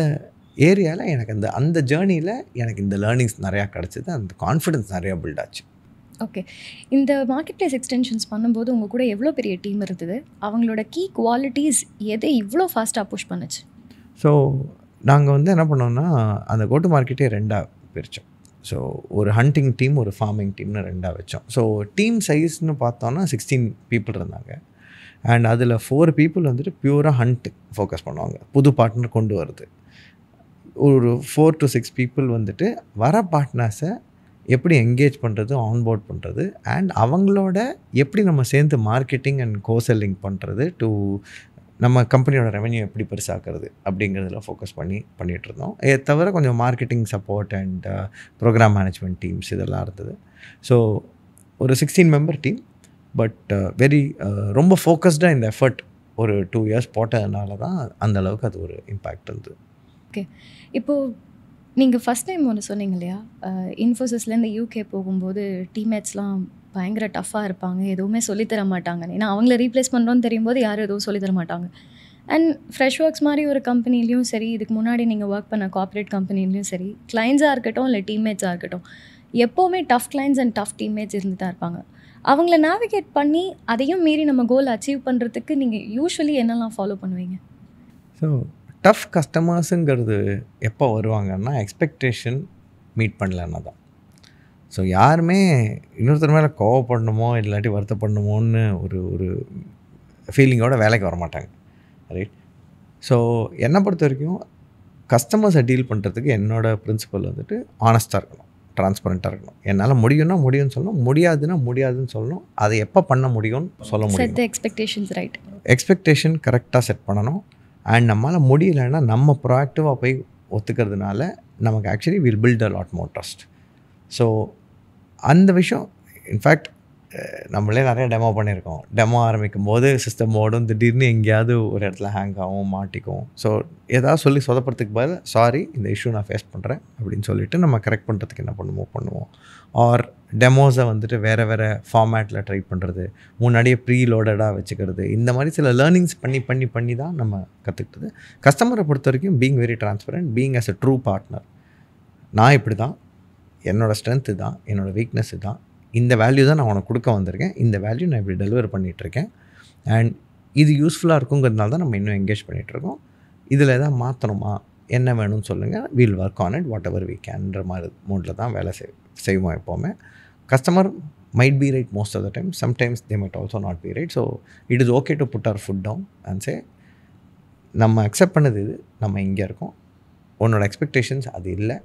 ஏரியாவில் எனக்கு அந்த ஜேர்னியில் எனக்கு இந்த லேர்னிங்ஸ் நிறையா கிடச்சிது, அந்த கான்ஃபிடென்ஸ் நிறையா பில்ட் ஆச்சு. ஓகே, இந்த மார்க்கெட் ப்ளேஸ் எக்ஸ்டென்ஷன்ஸ் பண்ணும்போது உங்கள் கூட எவ்வளோ பெரிய டீம் இருந்தது? அவங்களோட கீ குவாலிட்டிஸ் எதை இவ்வளோ ஃபாஸ்ட்டாக புஷ் பண்ணுச்சு? ஸோ நாங்கள் வந்து என்ன பண்ணோம்னா அந்த கோட்டு மார்க்கெட்டே 2ஆக பிரித்தோம். ஸோ ஒரு ஹண்டிங் டீம், ஒரு ஃபார்மிங் டீம்னு 2ஆக வச்சோம். ஸோ டீம் சைஸ்னு பார்த்தோன்னா 16 பீப்புள் இருந்தாங்க. அண்ட் அதில் 4 பீப்புள் வந்துட்டு பியூராக ஹண்ட் ஃபோக்கஸ் பண்ணுவாங்க, புது பார்ட்னர் கொண்டு வருது. ஒரு 4 to 6 பீப்புள் வந்துட்டு வர பார்ட்னர்ஸை எப்படி என்கேஜ் பண்ணுறது, ஆன்போர்ட் பண்ணுறது, அண்ட் அவங்களோட எப்படி நம்ம சேர்ந்து மார்க்கெட்டிங் அண்ட் கோசெல்லிங் பண்ணுறது, டு நம்ம கம்பெனியோட ரெவென்யூ எப்படி பெருசாக்குறது அப்படிங்கிறதுல ஃபோக்கஸ் பண்ணிகிட்ருந்தோம். இதை தவிர கொஞ்சம் marketing support and program management teams இதெல்லாம் இருந்தது. ஸோ ஒரு 16 மெம்பர் டீம், பட் ரொம்ப ஃபோக்கஸ்டாக இந்த எஃபர்ட் ஒரு 2 years போட்டதுனால தான் அந்தளவுக்கு அது ஒரு இம்பேக்ட் இருந்தது. ஓகே, இப்போது நீங்கள் ஃபஸ்ட் டைம் ஒன்று சொன்னீங்க இல்லையா, இன்ஃபோசிஸ்லேருந்து யூகே போகும்போது டீம்மேட்ஸ்லாம் பயங்கர டஃப்பாக இருப்பாங்க, எதுவுமே சொல்லித்தர மாட்டாங்க. ஏன்னா அவங்கள ரீப்ளேஸ் பண்ணுறோன்னு தெரியும் போது யாரும் எதுவும் சொல்லித்தர மாட்டாங்க. அண்ட் ஃப்ரெஷ் ஒர்க்ஸ் மாதிரி ஒரு கம்பெனிலையும் சரி, இதுக்கு முன்னாடி நீங்கள் ஒர்க் பண்ண கார்ப்பரேட் கம்பெனிலையும் சரி, கிளைண்ட்ஸாக இருக்கட்டும் இல்லை டீம்மேட்ஸாக இருக்கட்டும், எப்போவுமே tough clients and tough teammates இருந்து தான் இருப்பாங்க. அவங்கள நேவிகேட் பண்ணி அதையும் மீறி நம்ம கோல் அச்சீவ் பண்ணுறதுக்கு நீங்கள் யூஸ்வலி என்னெல்லாம் ஃபாலோ பண்ணுவீங்க? ஸோ டஃப் கஸ்டமர்ஸுங்கிறது எப்போ வருவாங்கன்னா எக்ஸ்பெக்டேஷன் மீட் பண்ணலன்னா தான். ஸோ யாருமே இன்னொருத்தர் மேலே கோவப்படணுமோ இல்லாட்டி வருத்தப்படணுமோன்னு ஒரு ஃபீலிங்கோட வேலைக்கு வரமாட்டாங்க, ரைட்? ஸோ என்னை பொறுத்த வரைக்கும் கஸ்டமர்ஸை டீல் பண்ணுறதுக்கு என்னோடய பிரின்சிபல் வந்துட்டு ஆனஸ்ட்டாக இருக்கணும், ட்ரான்ஸ்பரண்ட்டாக இருக்கணும். என்னால் முடியும்னா முடியும்னு சொல்லணும், முடியாதுன்னா முடியாதுன்னு சொல்லணும். அதை எப்போ பண்ண முடியும்னு சொல்ல முடியும். எக்ஸ்பெக்டேஷன்ஸ் ரைட், எக்ஸ்பெக்டேஷன் கரெக்டாக செட் பண்ணணும். அண்ட் நம்மளால் முடியலைன்னா நம்ம ப்ரோஆக்டிவாக போய் ஒத்துக்கிறதுனால நமக்கு actually will build a lot more trust. So அந்த விஷயம் இன்ஃபேக்ட் நம்மளே நிறைய டெமோ பண்ணியிருக்கோம். டெமோ ஆரம்பிக்கும் போது சிஸ்டம் ஓடும், திடீர்னு எங்கேயாவது ஒரு இடத்துல ஹேங் ஆகும், மாட்டிக்கும். ஸோ ஏதாவது சொல்லி சொதப்படுறதுக்கு பதில் சாரி இந்த இஷ்யூ நான் ஃபேஸ் பண்ணுறேன் அப்படின்னு சொல்லிவிட்டு நம்ம கரெக்ட் பண்ணுறதுக்கு என்ன பண்ணுவோம். ஆர் டெமோஸை வந்துட்டு வேறு ஃபார்மேட்டில் ட்ரை பண்ணுறது, முன்னாடியே ப்ரீ லோடடாக வச்சுக்கிறது, இந்த மாதிரி சில லேர்னிங்ஸ் பண்ணி தான் நம்ம கற்றுக்கிட்டது. கஸ்டமரை பொறுத்த வரைக்கும் being very transparent, being as a true partner. நான் இப்படி தான், என்னோடய ஸ்ட்ரென்த்து தான், என்னோடய வீக்னஸ்ஸு தான், இந்த வேல்யூ தான் நான் உனக்கு கொடுக்க வந்திருக்கேன், இந்த வேல்யூ நான் இப்படி டெலிவர் பண்ணிகிட்ருக்கேன், அண்ட் இது யூஸ்ஃபுல்லாக இருக்குங்கிறதுனால தான் நம்ம இன்னும் என்கேஜ் பண்ணிகிட்ருக்கோம். இதில் எதாவது மாற்றணுமா, என்ன வேணும்னு சொல்லுங்கள், we'll work on it whatever we கேன்ற மாதிரி மோடில் தான் வேலை செய்வோம் எப்போவுமே. Customer might be right most of the time, sometimes they might also not be right. So it is okay to put our foot down and say நம்ம accept பண்ணது இது, நம்ம இங்கே இருக்கோம், உன்னோட எக்ஸ்பெக்டேஷன்ஸ் அது இல்லை,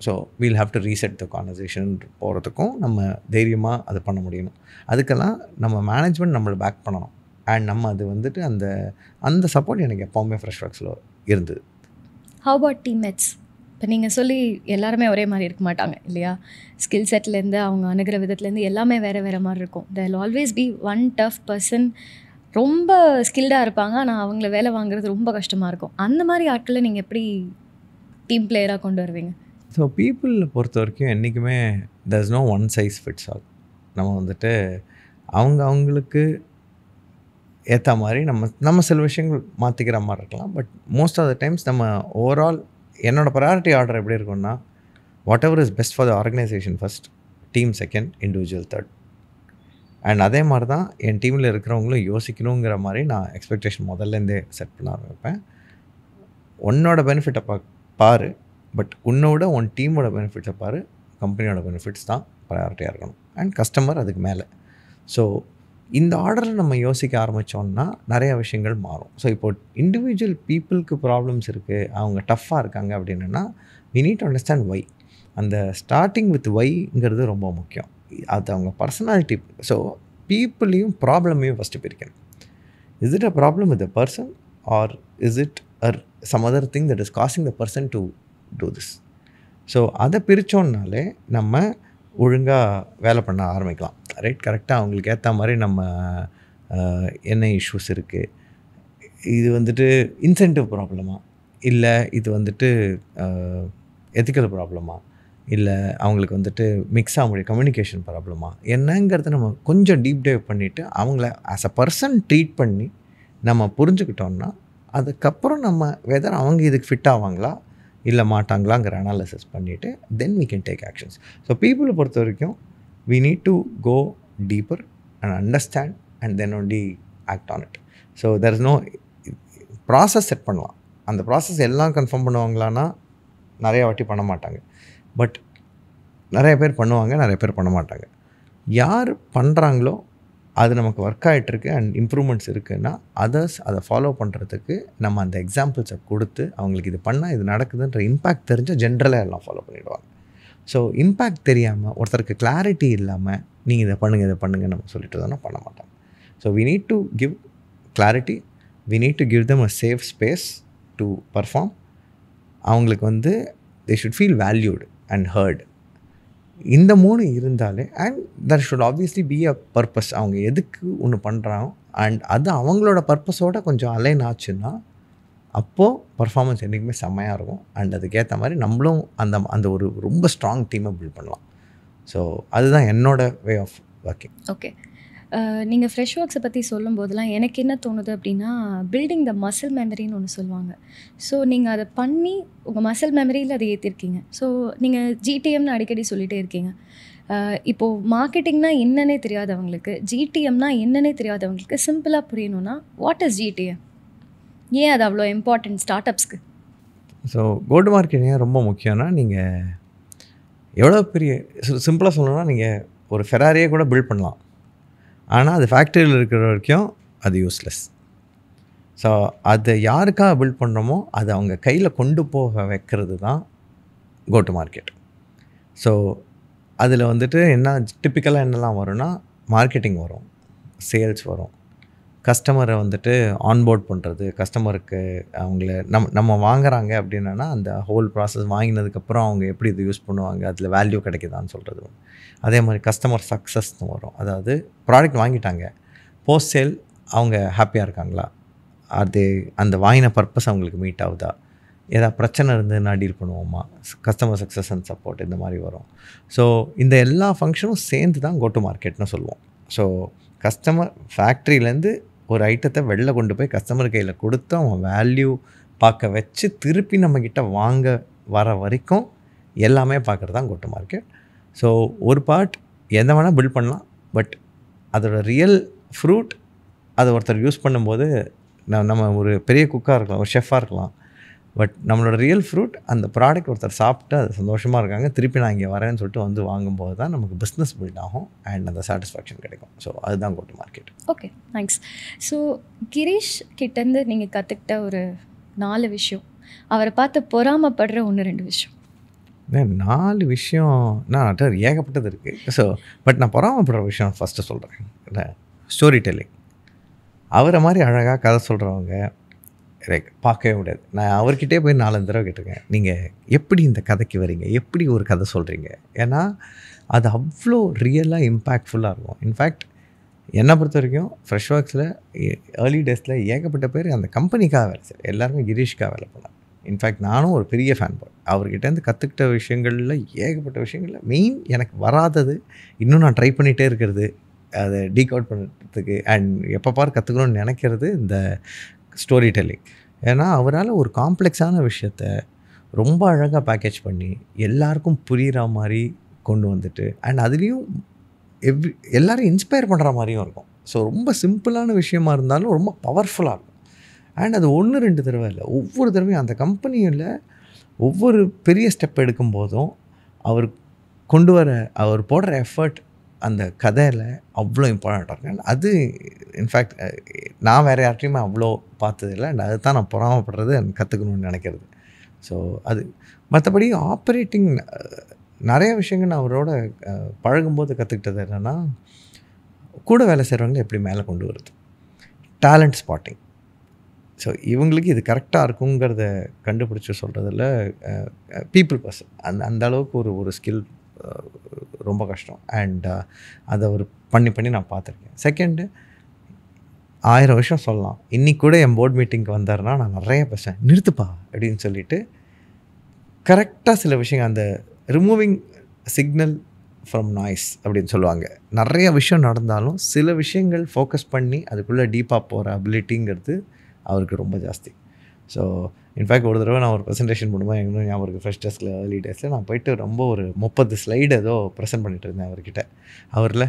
so we'll have to reset the conversation போகிறதுக்கும் நம்ம தைரியமாக அது பண்ண முடியணும். அதுக்கெல்லாம் நம்ம மேனேஜ்மெண்ட் நம்மளை பேக் பண்ணணும். அண்ட் நம்ம அது வந்துட்டு அந்த சப்போர்ட் எனக்கு எப்போவுமே ஃப்ரெஷ் ஒர்க்ஸில் இருந்தது. How about teammates? இப்போ நீங்கள் சொல்லி எல்லாருமே ஒரே மாதிரி இருக்க மாட்டாங்க இல்லையா? ஸ்கில் செட்லேருந்து அவங்க அணுகிற விதத்துலேருந்து எல்லாமே வேறு மாதிரி இருக்கும். There will always be one tough person ரொம்ப ஸ்கில்டாக இருப்பாங்க, ஆனால் அவங்கள வேலை வாங்குறது ரொம்ப கஷ்டமாக இருக்கும். அந்த மாதிரி ஆட்களை நீங்கள் எப்படி டீம் பிளேயராக கொண்டு வருவீங்க? ஸோ பீப்புளை பொறுத்த வரைக்கும் என்றைக்குமே there's no one size fits all. நம்ம வந்துட்டு அவங்களுக்கு ஏற்ற மாதிரி நம்ம சில விஷயங்கள் மாற்றிக்கிற மாதிரி இருக்கலாம். But most of the times நம்ம ஓவரால் என்னோடய ப்ரையாரிட்டி ஆர்டர் எப்படி இருக்குன்னா, whatever is best for the organisation first, team second, individual third. And அதே மாதிரி தான் என் டீமில் இருக்கிறவங்களும் யோசிக்கணுங்கிற மாதிரி நான் எக்ஸ்பெக்டேஷன் முதல்லேருந்தே செட் பண்ண ஆரம்பிப்பேன். உன்னோட பெனிஃபிட்டை பாரு, பட் உன்னோட உன் டீமோட பெனிஃபிட்ஸை பாரு. கம்பெனியோட பெனிஃபிட்ஸ் தான் ப்ரையாரிட்டியாக இருக்கணும், அண்ட் கஸ்டமர் அதுக்கு மேலே. ஸோ இந்த ஆர்டரில் நம்ம யோசிக்க ஆரம்பித்தோம்னா நிறையா விஷயங்கள் மாறும். ஸோ இப்போது இண்டிவிஜுவல் பீப்புளுக்கு ப்ராப்ளம்ஸ் இருக்குது, அவங்க டஃப்பாக இருக்காங்க அப்படின்னா we need to understand why. அந்த ஸ்டார்டிங் வித் வைங்கிறது ரொம்ப முக்கியம். அது அவங்க பர்சனாலிட்டி. ஸோ பீப்புளையும் ப்ராப்ளமையும் ஃபஸ்ட்டு பிரிக்கணும். Is it a problem with the person or is it some other thing that is causing the person to do this? So அதை பிரித்தோன்னாலே நம்ம ஒழுங்காக வேலை பண்ண ஆரம்பிக்கலாம். ரைட், கரெக்டாக அவங்களுக்கு ஏற்ற மாதிரி நம்ம என்ன இஷ்யூஸ் இருக்குது, இது வந்துட்டு இன்சென்டிவ் ப்ராப்ளமா, இல்லை இது வந்துட்டு எத்திக்கல் ப்ராப்ளமா, இல்லை அவங்களுக்கு வந்துட்டு மிக்ஸ் ஆக முடியும் கம்யூனிகேஷன் ப்ராப்ளமா, என்னங்கிறத நம்ம கொஞ்சம் டீப் டைவ் பண்ணிவிட்டு அவங்கள ஆஸ் அ பர்சன் ட்ரீட் பண்ணி நம்ம புரிஞ்சுக்கிட்டோம்னா, அதுக்கப்புறம் நம்ம வெதர் அவங்க இதுக்கு ஃபிட் ஆவாங்களா இல்லை மாட்டாங்களாங்கிற அனாலிசிஸ் பண்ணிவிட்டு தென் we can take actions. So பீப்புளை பொறுத்த வரைக்கும் we need to go deeper and understand and then only act on it. So there is no process set பண்ணலாம். அந்த ப்ராசஸ் எல்லாம் கன்ஃபார்ம் பண்ணுவாங்களான்னா நிறைய வாட்டி பண்ண மாட்டாங்க. பட் நிறைய பேர் பண்ணுவாங்க, நிறைய பேர் பண்ண மாட்டாங்க. யார் பண்ணுறாங்களோ அது நமக்கு ஒர்க் ஆகிட்டுருக்கு அண்ட் இம்ப்ரூவ்மெண்ட்ஸ் இருக்குதுன்னா அதர்ஸ் அதை ஃபாலோ பண்ணுறதுக்கு நம்ம அந்த எக்ஸாம்பிள்ஸை கொடுத்து அவங்களுக்கு இது பண்ணால் இது நடக்குதுன்ற இம்பேக்ட் தெரிஞ்சால் ஜென்ரலாக எல்லாம் ஃபாலோ பண்ணிவிடுவாங்க. ஸோ இம்பேக்ட் தெரியாமல் ஒருத்தருக்கு கிளாரிட்டி இல்லாமல் நீங்கள் இதை பண்ணுங்கள் நம்ம சொல்லிட்டு தானே பண்ண மாட்டாங்க. So we need to give clarity, we need to give them a safe space to perform. அவங்களுக்கு வந்து they should feel valued and heard. இந்த 3 இருந்தாலே and there should obviously be a purpose. அவங்க எதுக்கு ஒன்று பண்ணுறாங்க அண்ட் அது அவங்களோட பர்பஸோட கொஞ்சம் அலைன் ஆச்சுன்னா அப்போது பர்ஃபார்மன்ஸ் என்றைக்குமே செம்மையாக இருக்கும். அண்ட் அதுக்கேற்ற மாதிரி நம்மளும் அந்த ஒரு ரொம்ப ஸ்ட்ராங் டீமை பில்ட் பண்ணலாம். ஸோ அதுதான் என்னோட வே ஆஃப் ஒர்க்கிங். ஓகே, நீங்கள் ஃப்ரெஷ் ஒர்க்ஸை பற்றி சொல்லும் போதெல்லாம் எனக்கு என்ன தோணுது அப்படின்னா, பில்டிங் த மசில் மெமரின்னு ஒன்று சொல்லுவாங்க. ஸோ நீங்கள் அதை பண்ணி உங்கள் மசில் மெமரியில் அதை ஏற்றிருக்கீங்க. ஸோ நீங்கள் ஜிடிஎம்னு அடிக்கடி சொல்லிகிட்டே இருக்கீங்க. இப்போது மார்க்கெட்டிங்னா என்னன்னே தெரியாதவங்களுக்கு, ஜிடிஎம்னா என்னன்னே தெரியாதவங்களுக்கு சிம்பிளாக புரியணும்னா வாட் இஸ் ஜிடிஎம்? ஏன் அது அவ்வளோ இம்பார்ட்டன்ட் ஸ்டார்ட் அப்ஸ்க்கு? ஸோ கோ டு மார்க்கெட் ஏன் ரொம்ப முக்கியம்னா, நீங்கள் எவ்வளோ பெரிய சிம்பிளாக சொல்லணும்னா நீங்கள் ஒரு ஃபெராரியே கூட பில்ட் பண்ணலாம், ஆனால் அது ஃபேக்ட்ரியில் இருக்கிற வரைக்கும் அது யூஸ்லெஸ். ஸோ அதை யாருக்காக பில்ட் பண்ணுறோமோ அது அவங்க கையில் கொண்டு போக வைக்கிறது தான் கோ டு மார்க்கெட். ஸோ அதில் வந்துட்டு என்ன டிப்பிக்கலாக என்னெல்லாம் வரும்னா, மார்க்கெட்டிங் வரும், சேல்ஸ் வரும், கஸ்டமரை வந்துட்டு ஆன்போர்ட் பண்ணுறது, கஸ்டமருக்கு அவங்கள நம்ம வாங்குறாங்க அப்படின்னா அந்த ஹோல் ப்ராசஸ் வாங்கினதுக்கப்புறம் அவங்க எப்படி இது யூஸ் பண்ணுவாங்க, அதில் வேல்யூ கிடைக்குதான்னு சொல்கிறது. அதே மாதிரி கஸ்டமர் சக்ஸஸ்னு வரும். அதாவது ப்ராடக்ட் வாங்கிட்டாங்க, போஸ்ட் சேல் அவங்க ஹாப்பியாக இருக்காங்களா, அது அந்த வாங்கின பர்பஸ் அவங்களுக்கு மீட் ஆகுதா, ஏதாவது பிரச்சனை இருந்ததுன்னா டீல் பண்ணுவோமா, கஸ்டமர் சக்ஸஸ் அண்ட் சப்போர்ட் இந்த மாதிரி வரும். ஸோ இந்த எல்லா ஃபங்க்ஷனும் சேர்ந்து தான் கோ டு மார்க்கெட்னு சொல்லுவோம். ஸோ கஸ்டமர் ஃபேக்ட்ரியிலேருந்து ஒரு ஐட்டத்தை வெளில கொண்டு போய் கஸ்டமர் கையில் கொடுத்து அவன் வேல்யூ பார்க்க வச்சு திருப்பி நம்மக்கிட்ட வாங்க வர வரைக்கும் எல்லாமே பார்க்குறது தான் கோ டு மார்க்கெட். ஸோ ஒரு பார்ட் எதை வேணால் பில்ட் பண்ணலாம், பட் அதோட ரியல் ஃப்ரூட் அதை ஒருத்தர் யூஸ் பண்ணும்போது நம்ம ஒரு பெரிய குக்காக இருக்கலாம், ஒரு ஷெஃபாக இருக்கலாம், பட் நம்மளோட ரியல் ஃப்ரூட் அந்த ப்ராடக்ட் ஒருத்தர் சாப்பிட்டு அது சந்தோஷமாக இருக்காங்க, திருப்பி நான் இங்கே வரேன்னு சொல்லிட்டு வந்து வாங்கும்போது தான் நமக்கு பிஸ்னஸ் பில்ட் ஆகும் அண்ட் அந்த சாட்டிஸ்ஃபேக்ஷன் கிடைக்கும். ஸோ அதுதான் go to market. Okay, thanks. So Girish கிட்டேருந்து நீங்கள் கற்றுக்கிட்ட ஒரு 4 விஷயம், அவரை பார்த்து பொறாமப்படுற 1-2 விஷயம். 4 விஷயம் நான் ஏகப்பட்டது இருக்குது. ஸோ பட் நான் பொறாமப்படுற விஷயம் ஃபஸ்ட்டு சொல்கிறேன். இல்லை, ஸ்டோரி டெல்லிங். அவரை மாதிரி அழகாக கதை சொல்கிறவங்க லைக் பார்க்கவே முடியாது. நான் அவர்கிட்டே போய் 4 தடவை கேட்டிருக்கேன், நீங்கள் எப்படி இந்த கதைக்கு வரீங்க, எப்படி ஒரு கதை சொல்கிறீங்க? ஏன்னா அது அவ்வளோ ரியலாக இம்பேக்ட்ஃபுல்லாக இருக்கும். இன்ஃபேக்ட் என்னை பொறுத்த வரைக்கும் ஃப்ரெஷ் ஒர்க்ஸில் ஏர்லி டேஸில் ஏகப்பட்ட பேர் அந்த கம்பெனிக்காக வேலை செய்யற எல்லாருமே கிரீஷ்காக வேலை பண்ணாங்க. இன்ஃபேக்ட் நானும் ஒரு பெரிய ஃபேன் பாய். அவர்கிட்டேருந்து கற்றுக்கிட்ட விஷயங்களில் ஏகப்பட்ட விஷயங்களில் மெயின் எனக்கு வராதது இன்னும் நான் ட்ரை பண்ணிகிட்டே இருக்கிறது, அதை டீகோட் பண்ணுறதுக்கு அண்ட் எப்போ பார் கற்றுக்கணும்னு நினைக்கிறது இந்த ஸ்டோரி டெல்லிங். ஏன்னா அவரால் ஒரு காம்ப்ளெக்ஸான விஷயத்த ரொம்ப அழகாக பேக்கேஜ் பண்ணி எல்லாருக்கும் புரிகிற மாதிரி கொண்டு வந்துட்டு அண்ட் அதுலேயும் எல்லோரும் இன்ஸ்பயர் பண்ணுற மாதிரியும் இருக்கும். ஸோ ரொம்ப சிம்பிளான விஷயமா இருந்தாலும் ரொம்ப பவர்ஃபுல்லாக இருக்கும். அண்ட் அது 1-2 தடவை இல்லை, ஒவ்வொரு தடவையும் அந்த கம்பெனியில் ஒவ்வொரு பெரிய ஸ்டெப் எடுக்கும்போதும் அவர் கொண்டு வர அவர் போடுற எஃபர்ட் அந்த கதையில் அவ்வளோ இம்பார்ட்டண்ட்டாக இருக்கு. அது இன்ஃபேக்ட் நான் வேறு யார்ட்டையுமே அவ்வளோ பார்த்ததில்லை. அண்ட் அது தான் நான் பொறாமப்படுறது அண்ட் கற்றுக்கணும்னு நினைக்கிறது. ஸோ அது மற்றபடி ஆப்ரேட்டிங் நிறைய விஷயங்கள் நான் அவரோட பழகும்போது கற்றுக்கிட்டது என்னென்னா, கூட வேலை செய்கிறவங்களை எப்படி மேலே கொண்டு வருது, டேலண்ட் ஸ்பாட்டிங். ஸோ இவங்களுக்கு இது கரெக்டாக இருக்குங்கிறத கண்டுபிடிச்சி சொல்கிறதில் பீப்புள் பர்சன் அந்த அளவுக்கு ஒரு ஸ்கில் ரொம்ப கஷ்டம். அண்ட் அதை அவர் பண்ணி நான் பார்த்துருக்கேன். செகண்டு 1000 வருஷம் சொல்லலாம். இன்றைக்கி கூட என் போர்ட் மீட்டிங்க்கு வந்தாருன்னா நான் நிறைய பேசுவேன், நிறுத்துப்பா அப்படின்னு சொல்லிட்டு கரெக்டாக சில விஷயங்கள் அந்த ரிமூவிங் சிக்னல் ஃப்ரம் நாய்ஸ் அப்படின்னு சொல்லுவாங்க. நிறைய விஷயம் நடந்தாலும் சில விஷயங்கள் ஃபோக்கஸ் பண்ணி அதுக்குள்ளே டீப்பாக போகிற அபிலிட்டிங்கிறது அவருக்கு ரொம்ப ஜாஸ்தி. ஸோ இன்ஃபேக்ட் ஒரு தடவை நான் ஒரு ப்ரெசன்டேஷன் பண்ணும்போது எங்களுக்கு ஞாபகம் இருக்குது, ஃபர்ஸ்ட் டெஸ்ட்டில் ஏர்லி டேஸில் நான் போயிட்டு ரொம்ப ஒரு 30 ஸ்லைடு ஏதோ ப்ரெசென்ட் பண்ணிட்டு இருந்தேன் அவர்கிட்ட. அவரில்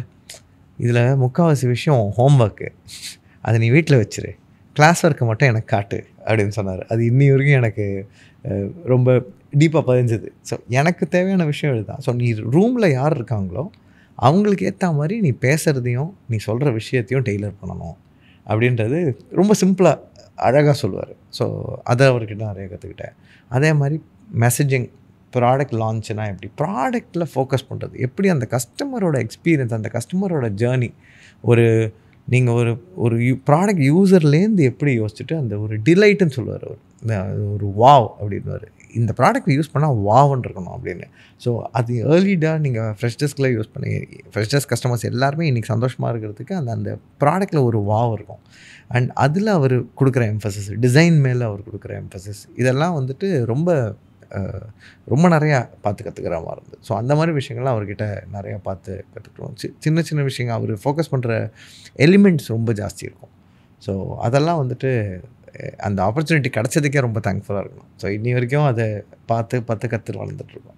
இதில் முக்கால்வாசி விஷயம் ஹோம் ஒர்க்கு, அதை நீ வீட்டில் வச்சிரு, கிளாஸ் ஒர்க்கை மட்டும் எனக்கு காட்டு அப்படின்னு சொன்னார். அது இன்னி வரைக்கும் எனக்கு ரொம்ப டீப்பாக பதிஞ்சது. ஸோ எனக்கு தேவையான விஷயம் இதுதான். ஸோ நீ ரூமில் யார் இருக்காங்களோ அவங்களுக்கு ஏற்ற மாதிரி நீ பேசுகிறதையும் நீ சொல்கிற விஷயத்தையும் டெய்லர் பண்ணணும் அப்படின்றது ரொம்ப சிம்பிளாக அழகாக சொல்லுவார். ஸோ அதை அவர்கிட்ட நிறைய கற்றுக்கிட்டேன். அதே மாதிரி மெசேஜிங், ப்ராடக்ட் லான்ச்சுனா எப்படி ப்ராடக்டில் ஃபோக்கஸ் பண்ணுறது, எப்படி அந்த கஸ்டமரோட எக்ஸ்பீரியன்ஸ், அந்த கஸ்டமரோட ஜேர்னி, நீங்கள் ஒரு ப்ராடக்ட் யூசர்லேருந்து எப்படி யோசிச்சுட்டு அந்த ஒரு டிலைட்டுன்னு சொல்லுவார் அவர், ஒரு வாவ் அப்படின்வார். இந்த ப்ராடக்ட் யூஸ் பண்ணால் வாவ்ன்னு இருக்கணும் அப்படின்னு. ஸோ அது ஏர்லிடாக நீங்கள் ஃப்ரெஷ் டெஸ்கில் யூஸ் பண்ணி ஃப்ரெஷ் டெஸ்க் கஸ்டமர்ஸ் எல்லாருமே இன்றைக்கி சந்தோஷமாக இருக்கிறதுக்கு அந்த ப்ராடக்ட்டில் ஒரு வாவ் இருக்கும். அண்ட் அதில் அவர் கொடுக்குற எம்ஃபசிஸ், டிசைன் மேலே அவர் கொடுக்குற எம்ஃபசிஸ், இதெல்லாம் வந்துட்டு ரொம்ப நிறையா பார்த்து கற்றுக்கிற மாதிரி இருந்தது. ஸோ அந்த மாதிரி விஷயங்கள்லாம் அவர்கிட்ட நிறையா பார்த்து கற்றுக்குறோம். சின்ன சின்ன விஷயங்கள் அவர் ஃபோக்கஸ் பண்ணுற எலிமெண்ட்ஸ் ரொம்ப ஜாஸ்தி இருக்கும். ஸோ அதெல்லாம் வந்துட்டு அந்த ஆப்பர்ச்சுனிட்டி கிடச்சதுக்கே ரொம்ப தேங்க்ஃபுல்லாக இருக்கணும். ஸோ இன்னி வரைக்கும் அதை பார்த்து கற்று வளர்ந்துட்டுருக்கோம்.